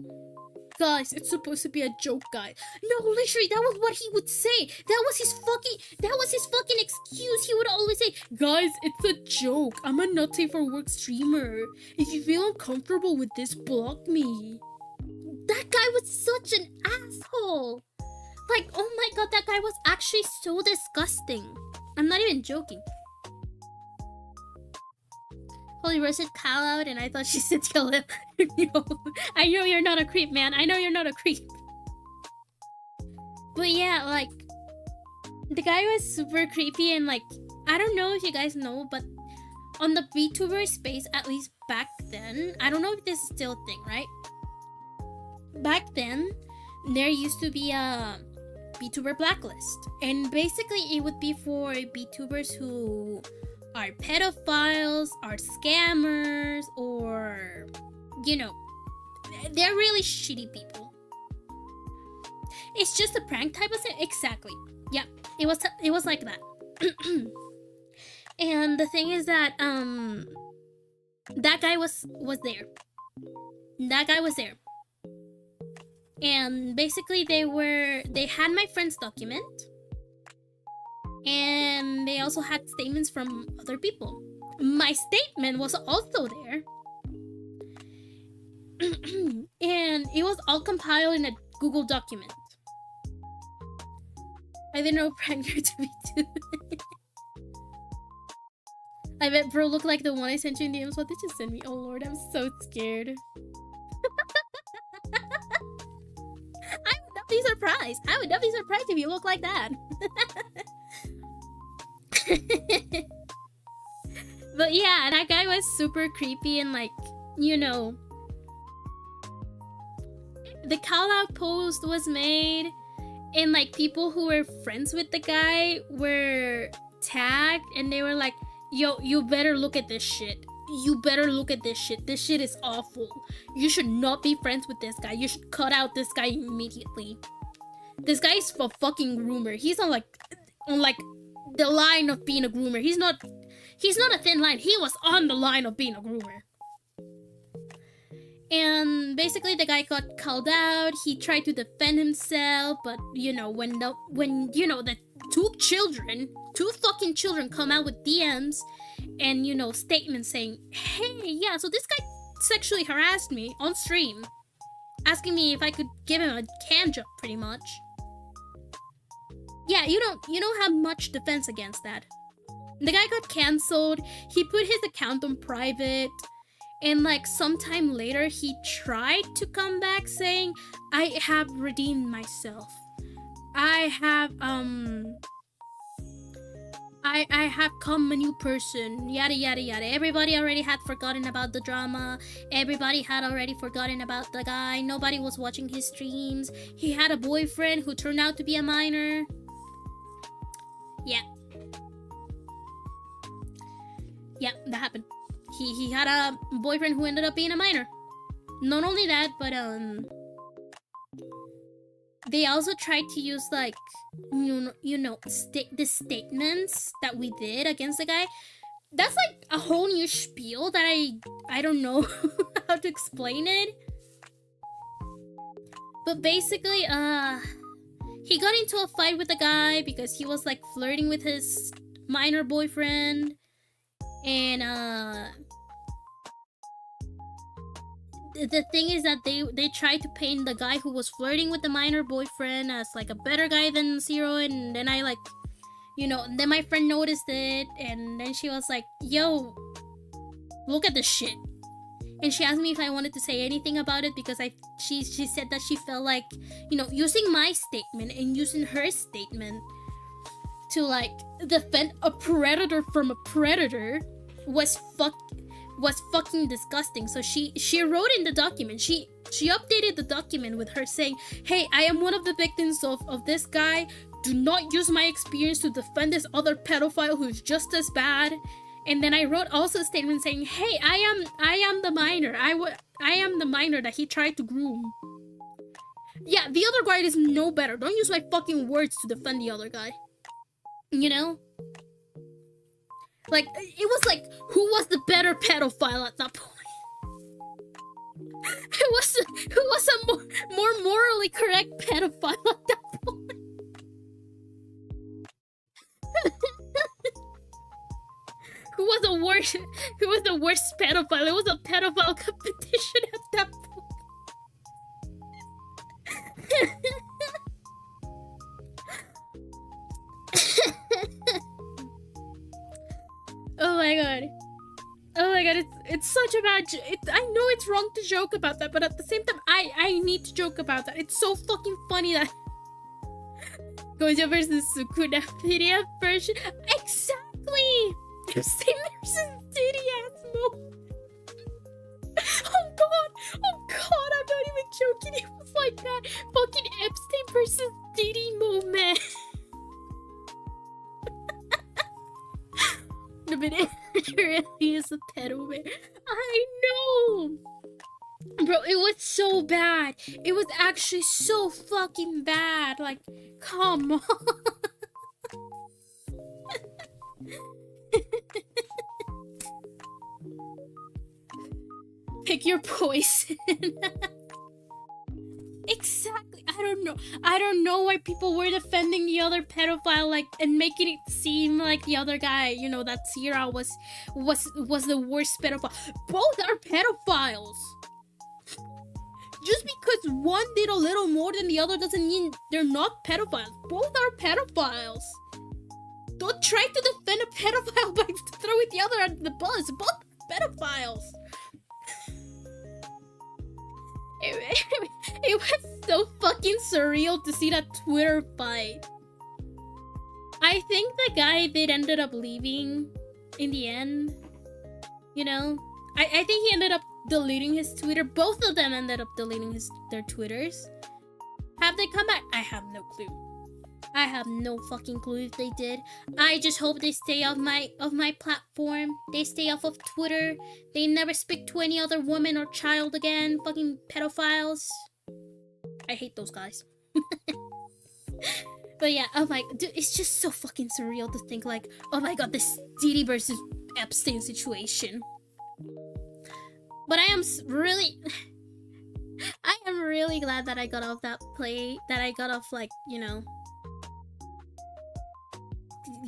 guys, it's supposed to be a joke, guys. No, literally, that was what he would say. That was his fucking excuse. He would always say, guys, it's a joke. I'm a not safe for work streamer. If you feel uncomfortable with this, block me. That guy was such an asshole. Like, oh my god, that guy was actually so disgusting. I'm not even joking. Holy Rose said call out, and I thought she said kill him. No, I know you're not a creep, man. I know you're not a creep. But yeah, like, the guy was super creepy, and like, I don't know if you guys know, but on the VTuber space, at least back then, I don't know if this is still a thing, right? Back then, there used to be a VTuber blacklist, and basically it would be for VTubers who are pedophiles, are scammers, or, you know, they're really shitty people. It's just a prank type of thing. Exactly. Yeah, it was like that. And the thing is that that guy was there. That guy was there. And basically they had my friend's document, and they also had statements from other people. My statement was also there. And it was all compiled in a Google document. I didn't know Pranger to be too. I bet bro looked like the one I sent you in DMs. What did you send me? Oh lord, I'm so scared. I would not be surprised. I would not be surprised if you look like that. But yeah, that guy was super creepy, and like, you know, the call out post was made, and like people who were friends with the guy were tagged, and they were like, yo, you better look at this shit. You better look at this shit. This shit is awful. You should not be friends with this guy. You should cut out this guy immediately. This guy is a fucking groomer. He's on like the line of being a groomer. He's not a thin line. He was on the line of being a groomer. And basically the guy got called out. He tried to defend himself, but you know, when you know the two fucking children come out with DMs and, you know, statements saying, hey, yeah, so this guy sexually harassed me on stream, asking me if I could give him a can job, pretty much. Yeah, you don't have much defense against that. The guy got cancelled. He put his account on private, and like sometime later he tried to come back saying, I have redeemed myself. I have come a new person, yada yada yada. Everybody already had forgotten about the drama. Everybody had already forgotten about the guy. Nobody was watching his streams. He had a boyfriend who turned out to be a minor. Yeah, that happened. He had a boyfriend who ended up being a minor. Not only that, but they also tried to use like the statements that we did against the guy. That's like a whole new spiel that I don't know how to explain it. But basically, he got into a fight with the guy because he was like flirting with his minor boyfriend, and the thing is that they tried to paint the guy who was flirting with the minor boyfriend as like a better guy than Zero, and then I like, you know, then my friend noticed it, and then she was like, yo, look at this shit. And she asked me if I wanted to say anything about it, because she said that she felt like, you know, using my statement and using her statement to like defend a predator from a predator was fucking disgusting. So she wrote in the document, she updated the document with her saying, hey, I am one of the victims of this guy. Do not use my experience to defend this other pedophile who's just as bad. And then I wrote also a statement saying, hey, I am the minor. I am the minor that he tried to groom. Yeah, the other guy is no better. Don't use my fucking words to defend the other guy. You know? Like, it was like, who was the better pedophile at that point? Who was a more morally correct pedophile at that point? Who was the worst? Who was the worst pedophile? It was a pedophile competition at that point. Oh my god. Oh my god, it's such a bad I know it's wrong to joke about that, but at the same time, I need to joke about that. It's so fucking funny that Gojo versus Sukuna PDF version. Exactly! Same versus Diddy Asmo. Oh god! Oh god, I'm not even joking. It was like that fucking Epstein versus Diddy moment. No, but it really is a pedo bear. I know! Bro, it was so bad. It was actually so fucking bad. Like, come on. Pick your poison. Exactly. I don't know why people were defending the other pedophile, like, and making it seem like the other guy, you know, that Sierra was the worst pedophile. Both are pedophiles. Just because one did a little more than the other doesn't mean they're not pedophiles. Both are pedophiles. Don't try to defend a pedophile by throwing the other under the bus. Both pedophiles. It was so fucking surreal to see that Twitter fight. I think the guy did ended up leaving in the end. You know? I think he ended up deleting his Twitter. Both of them ended up deleting their Twitters. Have they come back? I have no clue. I have no fucking clue if they did. I just hope they stay off my platform. They stay off of Twitter. They never speak to any other woman or child again. Fucking pedophiles. I hate those guys. But yeah, oh my, dude, it's just so fucking surreal to think like, oh my god, this Diddy versus Epstein situation. But I am really glad that I got off that play, that I got off, like, you know,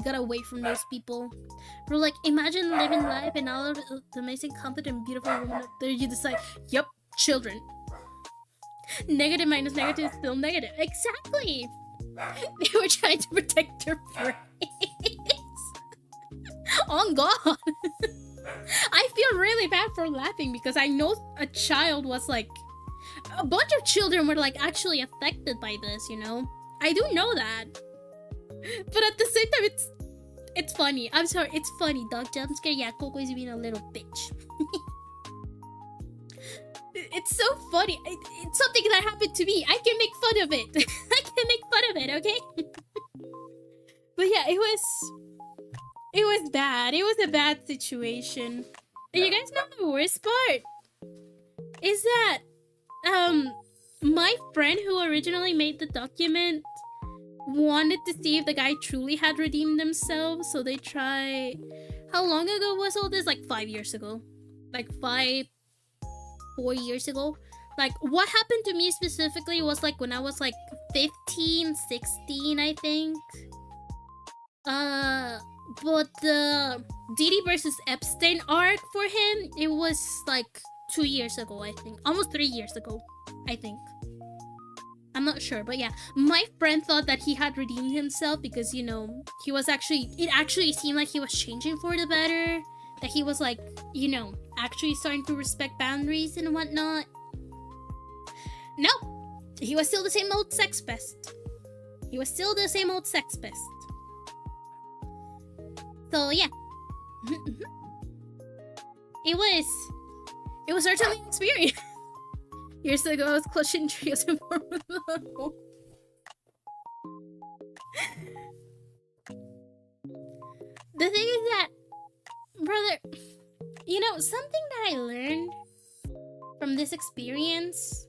got away from those people. Bro, like, imagine living life and all of the amazing, competent, beautiful women out there, you decide, yep, children. Negative minus negative is still negative. Exactly! They were trying to protect their brains. Oh god! I feel really bad for laughing because I know a child was like... A bunch of children were like actually affected by this, you know? I do know that. But at the same time, it's funny. I'm sorry, it's funny. Dog jump scare, yeah, Coco is being a little bitch. It's so funny. It's something that happened to me. I can make fun of it. I can make fun of it, okay? But yeah, it was bad. It was a bad situation. And you guys know the worst part? Is that, my friend who originally made the document wanted to see if the guy truly had redeemed themselves, so they try... How long ago was all this? Like 5 years ago. Like 4 years ago. Like, what happened to me specifically was like when I was like 15, 16, I think. But the Diddy versus Epstein arc for him, it was like 2 years ago, I think. Almost 3 years ago, I think. I'm not sure, but yeah. My friend thought that he had redeemed himself because, you know, he was actually... It actually seemed like he was changing for the better. That he was like, you know, actually starting to respect boundaries and whatnot. No! He was still the same old sex pest. He was still the same old sex pest. So, yeah. It was certainly an experience. Years ago, I was clutching trios and Formula. The thing is that, brother, you know, something that I learned from this experience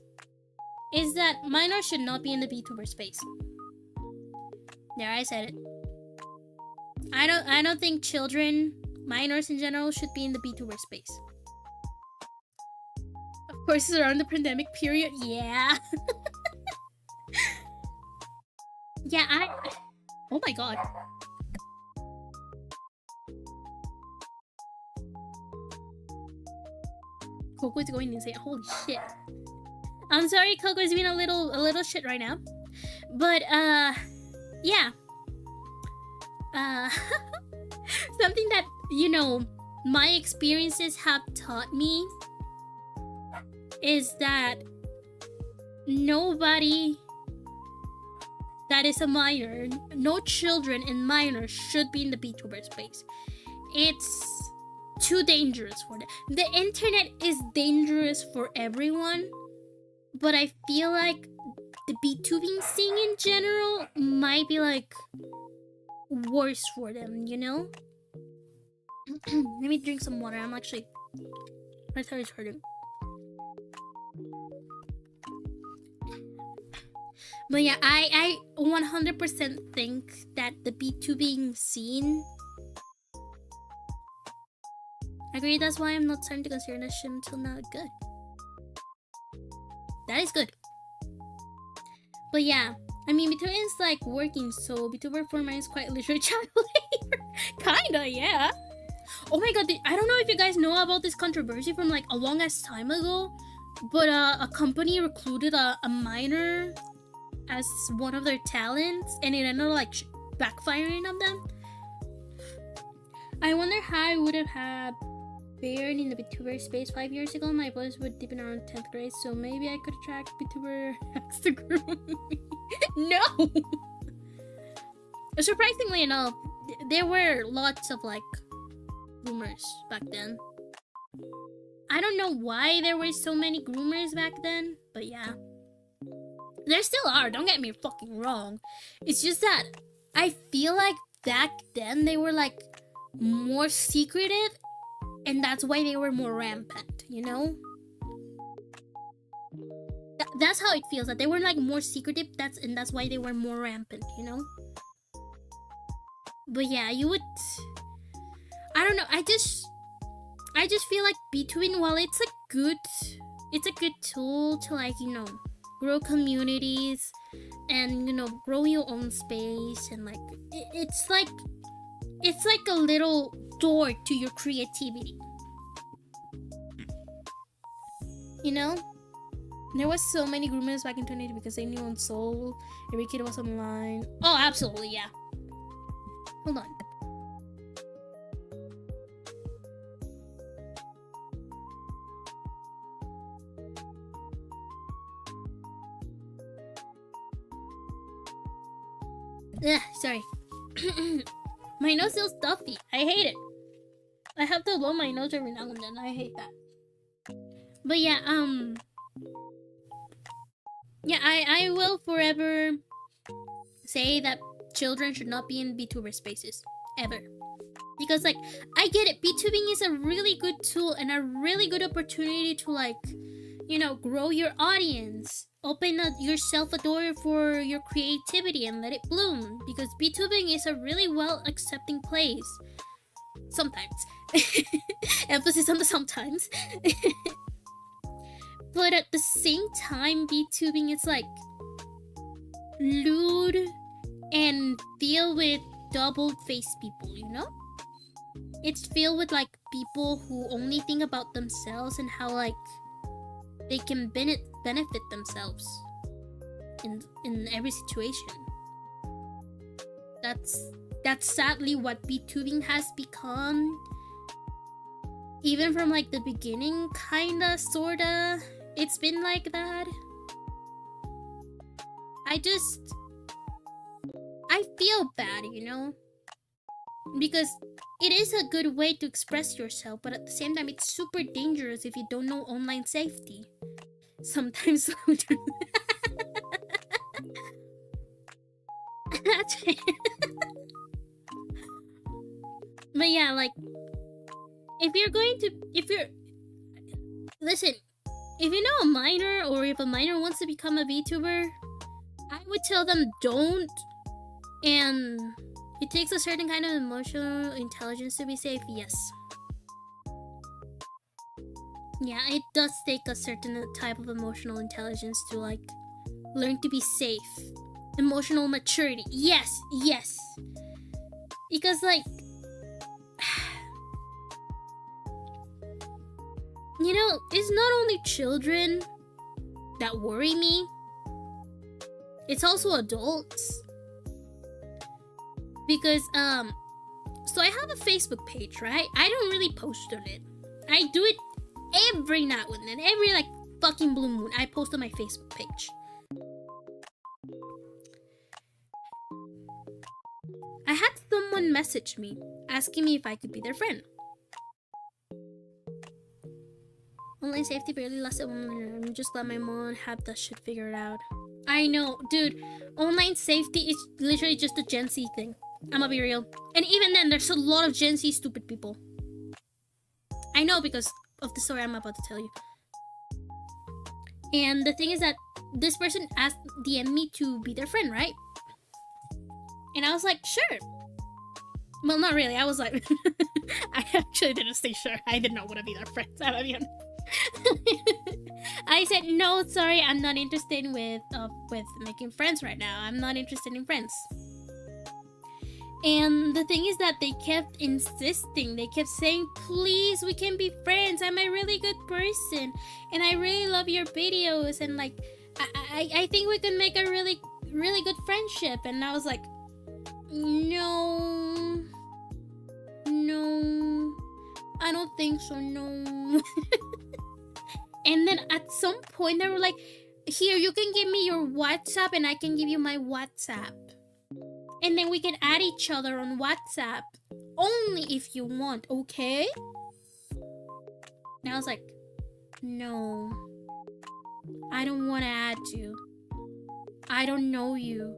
is that minors should not be in the VTuber space. There, I said it. I don't think children, minors in general, should be in the VTuber space. Of courses around the pandemic period. Yeah. Yeah, oh my god. Coco is going insane. Holy shit. I'm sorry, Coco is being a little shit right now. But yeah. Something that, my experiences have taught me is that nobody that is a minor, no children and minors should be in the VTuber space. It's too dangerous for them. The internet is dangerous for everyone, but I feel like the VTubing scene in general might be like worse for them, Let me drink some water. My throat is hurting. But yeah, I 100% think that the VTubing scene. I agree, that's why I'm not starting to consider that shit until now. Good. That is good. But yeah, I mean, VTuber is like working, so VTuber format is quite literally child labor. Kinda, yeah. Oh my god, I don't know if you guys know about this controversy from like a long ass time ago, but a company recruited a minor as one of their talents, and it ended up like backfiring on them. I wonder how I would have had fared in the VTuber space 5 years ago. My voice would deepen around 10th grade, so maybe I could attract VTuber as the group. No! Surprisingly enough, there were lots of like groomers back then. I don't know why there were so many groomers back then, but yeah. There still are, don't get me fucking wrong. It's just that I feel like back then they were like more secretive, and that's why they were more rampant, That's how it feels, that they were like more secretive, that's why they were more rampant, But yeah, you would, I don't know, I just feel like VTubing, while it's a good tool to like, grow communities and grow your own space, and like it's like a little door to your creativity, There was so many groomers back in 2020 because they knew on Seoul every kid was online. Oh, absolutely, yeah. Hold on. Ugh, sorry. My nose feels stuffy. I hate it. I have to blow my nose every now and then. I hate that. But yeah, yeah, I will forever say that children should not be in VTuber spaces. Ever. Because, like, I get it. VTubing is a really good tool and a really good opportunity to, like, grow your audience. Open yourself a door for your creativity and let it bloom. Because VTubing is a really well-accepting place. Sometimes. Emphasis on the sometimes. But at the same time, VTubing is, like, lewd and filled with double-faced people, It's filled with, like, people who only think about themselves and how, like, they can benefit themselves in every situation. That's sadly what VTubing has become. Even from, like, the beginning, kinda, sorta, it's been like that. I feel bad, Because it is a good way to express yourself, but at the same time, it's super dangerous if you don't know online safety. Sometimes. But yeah, like, listen, if you know a minor, or if a minor wants to become a VTuber, I would tell them don't. And it takes a certain kind of emotional intelligence to be safe, yes. Yeah, it does take a certain type of emotional intelligence to like learn to be safe. Emotional maturity. Yes, yes. Because like you know, it's not only children that worry me. It's also adults. Because so I have a Facebook page, right? I don't really post on it. I do it every now and then, every like fucking blue moon. I post on my Facebook page. I had someone message me asking me if I could be their friend. Online safety barely lasted 1 minute. I'm just glad my mom had that shit figured out. I know, dude. Online safety is literally just a Gen Z thing. I'ma be real. And even then, there's a lot of Gen Z stupid people. I know because of the story I'm about to tell you. And the thing is that this person asked DM me to be their friend, right? And I was like, sure. Well, not really. I was like, I actually didn't say sure. I did not want to be their friend. I said, no, sorry, I'm not interested with making friends right now. I'm not interested in friends. And the thing is that they kept insisting. They kept saying, please, we can be friends. I'm a really good person. And I really love your videos. And like, I think we can make a really, really good friendship. And I was like, no, I don't think so, no. And then at some point they were like, here, you can give me your WhatsApp and I can give you my WhatsApp. And then we can add each other on WhatsApp. Only if you want, okay? And I was like, no. I don't want to add you. I don't know you.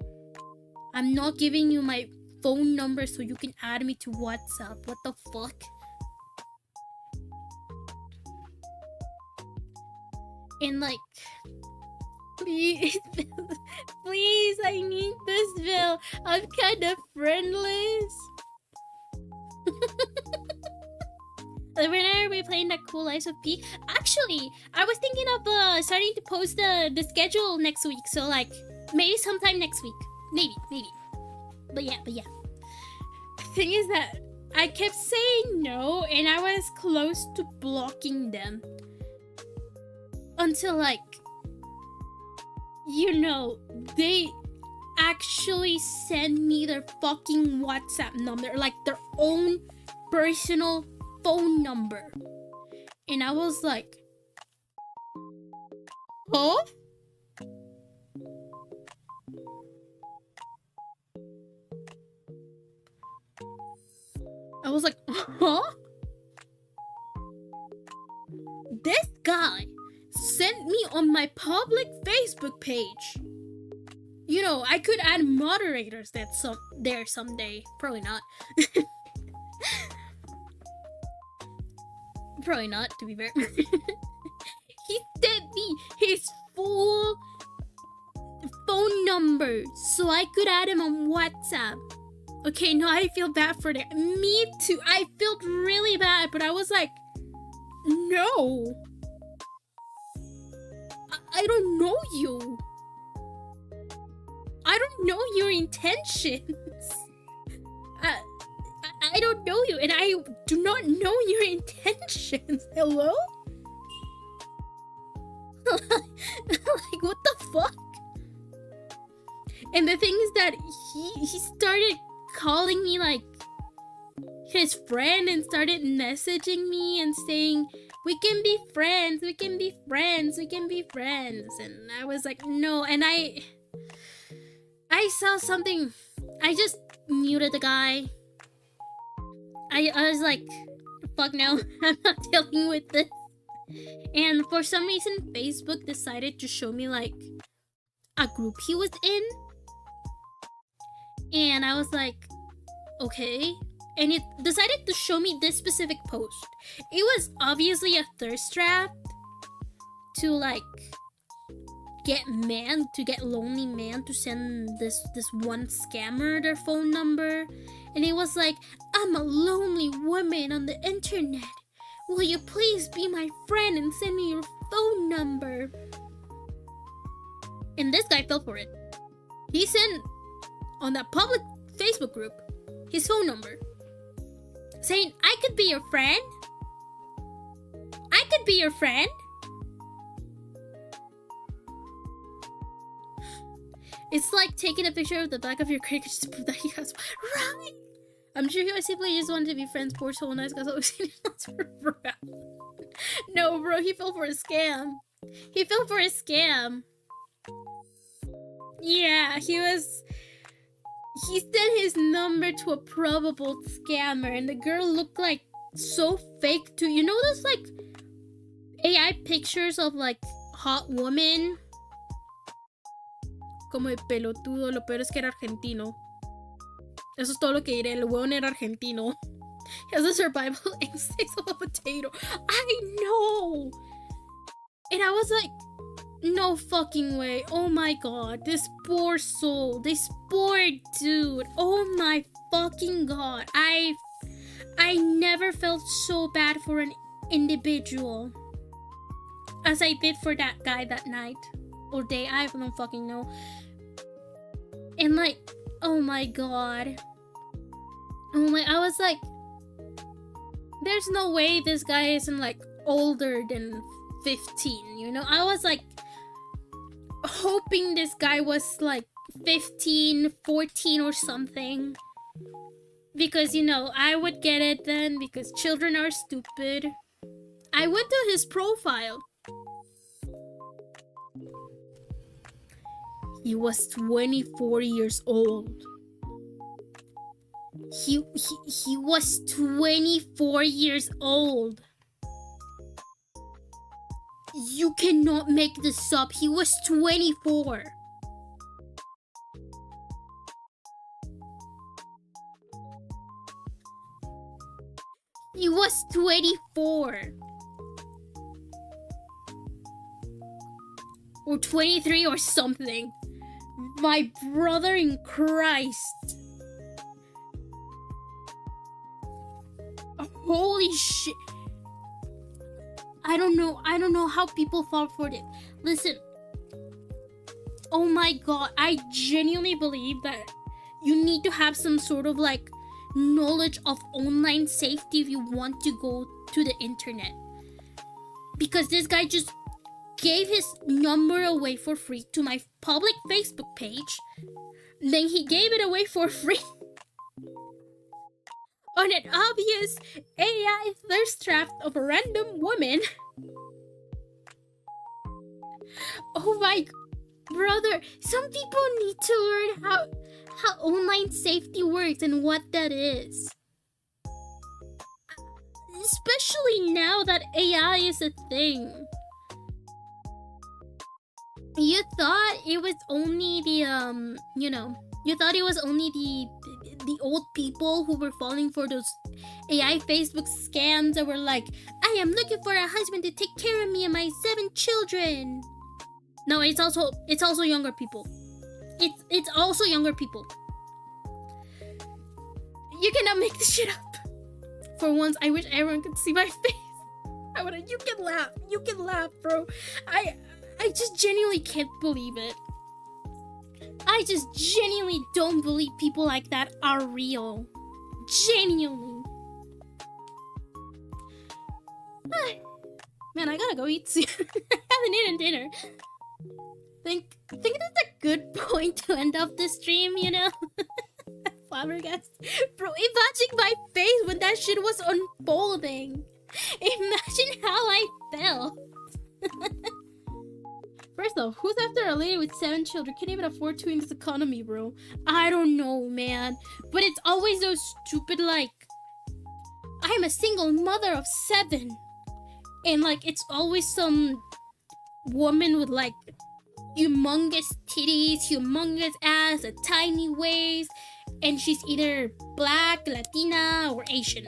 I'm not giving you my phone number so you can add me to WhatsApp. What the fuck? And like, please, please, I need this bill. I'm kind of friendless. When are we playing that Cool Lives of P? Actually, I was thinking of starting to post the schedule next week. So like, maybe sometime next week. Maybe. But yeah. The thing is that I kept saying no, and I was close to blocking them. Until like, you know, they actually send me their fucking WhatsApp number, like their own personal phone number. And I was like, huh? I was like, huh? This guy sent me on my public Facebook page. You know, I could add moderators there someday. Probably not. Probably not, to be fair. He sent me his full phone number so I could add him on WhatsApp. Okay, no, I feel bad for that. Me too. I felt really bad, but I was like, no. I don't know you. I don't know your intentions. I don't know you, and I do not know your intentions. Hello? Like, what the fuck? And the thing is that he started calling me like his friend and started messaging me and saying, we can be friends, we can be friends, we can be friends. And I was like, no. And I saw something. I just muted the guy. I was like, fuck no, I'm not dealing with this. And for some reason, Facebook decided to show me like a group he was in. And I was like, okay. And it decided to show me this specific post. It was obviously a thirst trap to like get lonely man to send this one scammer their phone number. And it was like, I'm a lonely woman on the internet will you please be my friend and send me your phone number? And this guy fell for it. He sent on that public Facebook group his phone number, saying, I could be your friend. I could be your friend. It's like taking a picture of the back of your credit card just to prove that he has right. I'm sure he was simply just wanted to be friends. Poor soul, nice guys always seen it. No, bro, he fell for a scam. He fell for a scam. Yeah, he sent his number to a probable scammer, and the girl looked like so fake too. You know those like AI pictures of like hot women? Como de pelotudo, lo peor es que era argentino. Eso es todo lo que diré. El huevón era argentino. He has the survival instincts of a potato. I know! And I was like, no fucking way. Oh my god. This poor soul. This poor dude. Oh my fucking god. I never felt so bad for an individual as I did for that guy that night. Or day. I don't fucking know. And like, oh my god. Oh my, I was like, there's no way this guy isn't like older than 15, you know? I was like hoping this guy was like 15, 14 or something. Because, you know, I would get it then because children are stupid. I went to his profile. He was 24 years old. He was 24 years old. You cannot make this up. He was 24. He was 24. Or 23 or something. My brother in Christ. Holy shit. I don't know how people fall for it. Listen. Oh my god, I genuinely believe that you need to have some sort of like knowledge of online safety if you want to go to the internet. Because this guy just gave his number away for free to my public Facebook page. Then he gave it away for free on an obvious AI thirst trap of a random woman. Oh my brother, some people need to learn how online safety works and what that is. Especially now that AI is a thing. You thought it was only the you thought it was only the old people who were falling for those AI Facebook scams that were like, I am looking for a husband to take care of me and my 7 children. No, it's also younger people. It's also younger people. You cannot make this shit up. For once, I wish everyone could see my face. You can laugh, bro. I just genuinely can't believe it. I just genuinely don't believe people like that are real. Genuinely. Man, I gotta go eat soon. I haven't eaten dinner. Think that's a good point to end off the stream, you know? Flabbergasted. Bro, imagine my face when that shit was unfolding. Imagine how I felt. First off, who's after a lady with 7 children? Can't even afford to in this economy, bro. I don't know, man. But it's always those stupid, like, I'm a single mother of 7. And, like, it's always some woman with, like, humongous titties, humongous ass, a tiny waist. And she's either black, Latina, or Asian.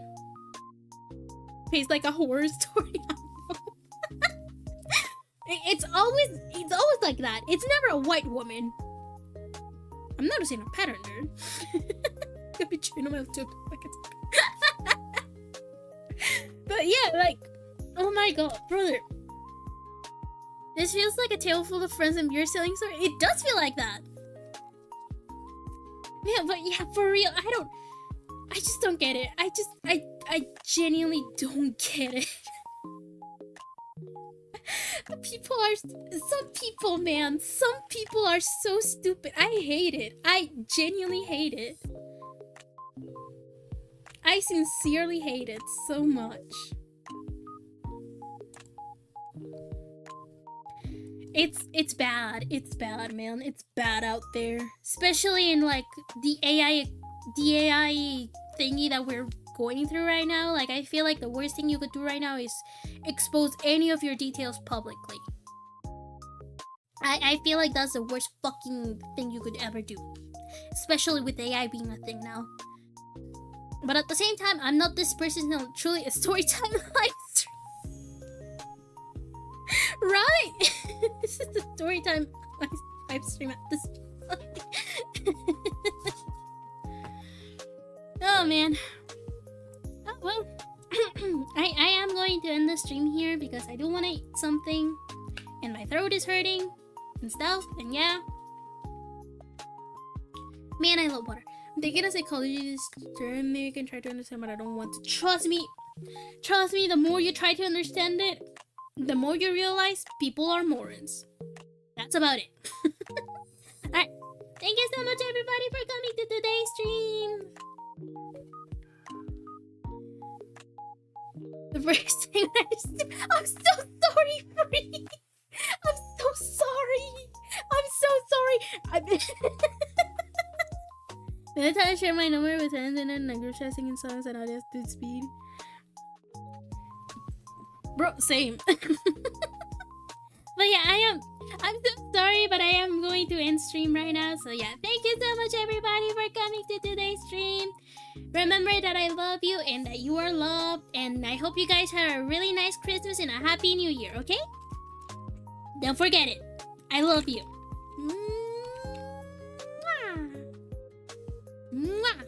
It's like a horror story. It's always like that. It's never a white woman. I'm noticing a pattern, dude. But But yeah, like, oh my god, brother. This feels like a tale full of friends and beer selling story. It does feel like that. Yeah, but yeah, for real, I just don't get it. I genuinely don't get it. Some people are so stupid. I hate it. I genuinely hate it. I sincerely hate it so much. It's bad. It's bad, man. It's bad out there. Especially in like the AI thingy that we're going through right now. Like, I feel like the worst thing you could do right now is expose any of your details publicly. I feel like that's the worst fucking thing you could ever do. Especially with AI being a thing now. But at the same time, I'm not this person who's truly a storytime live stream. Right? This is the storytime live stream at this point. Oh man. Oh well. I am going to end the stream here because I do want to eat something and my throat is hurting and stuff, and yeah. Man, I love water. I'm taking a psychology term. Maybe you can try to understand, but I don't want to. Trust me, the more you try to understand it, the more you realize people are morons. That's about it. Alright. Thank you so much, everybody, for coming to today's stream. The first thing I'm so sorry, Free. I'm so sorry. The other time I share my number with friends and then group chat singing songs and audio dude speed. Bro, same. But yeah, I'm so sorry, but I am going to end stream right now. So yeah, thank you so much, everybody, for coming to today's stream. Remember that I love you and that you are loved, and I hope you guys had a really nice Christmas and a happy new year, okay? Don't forget it. I love you. Mwah. Mwah.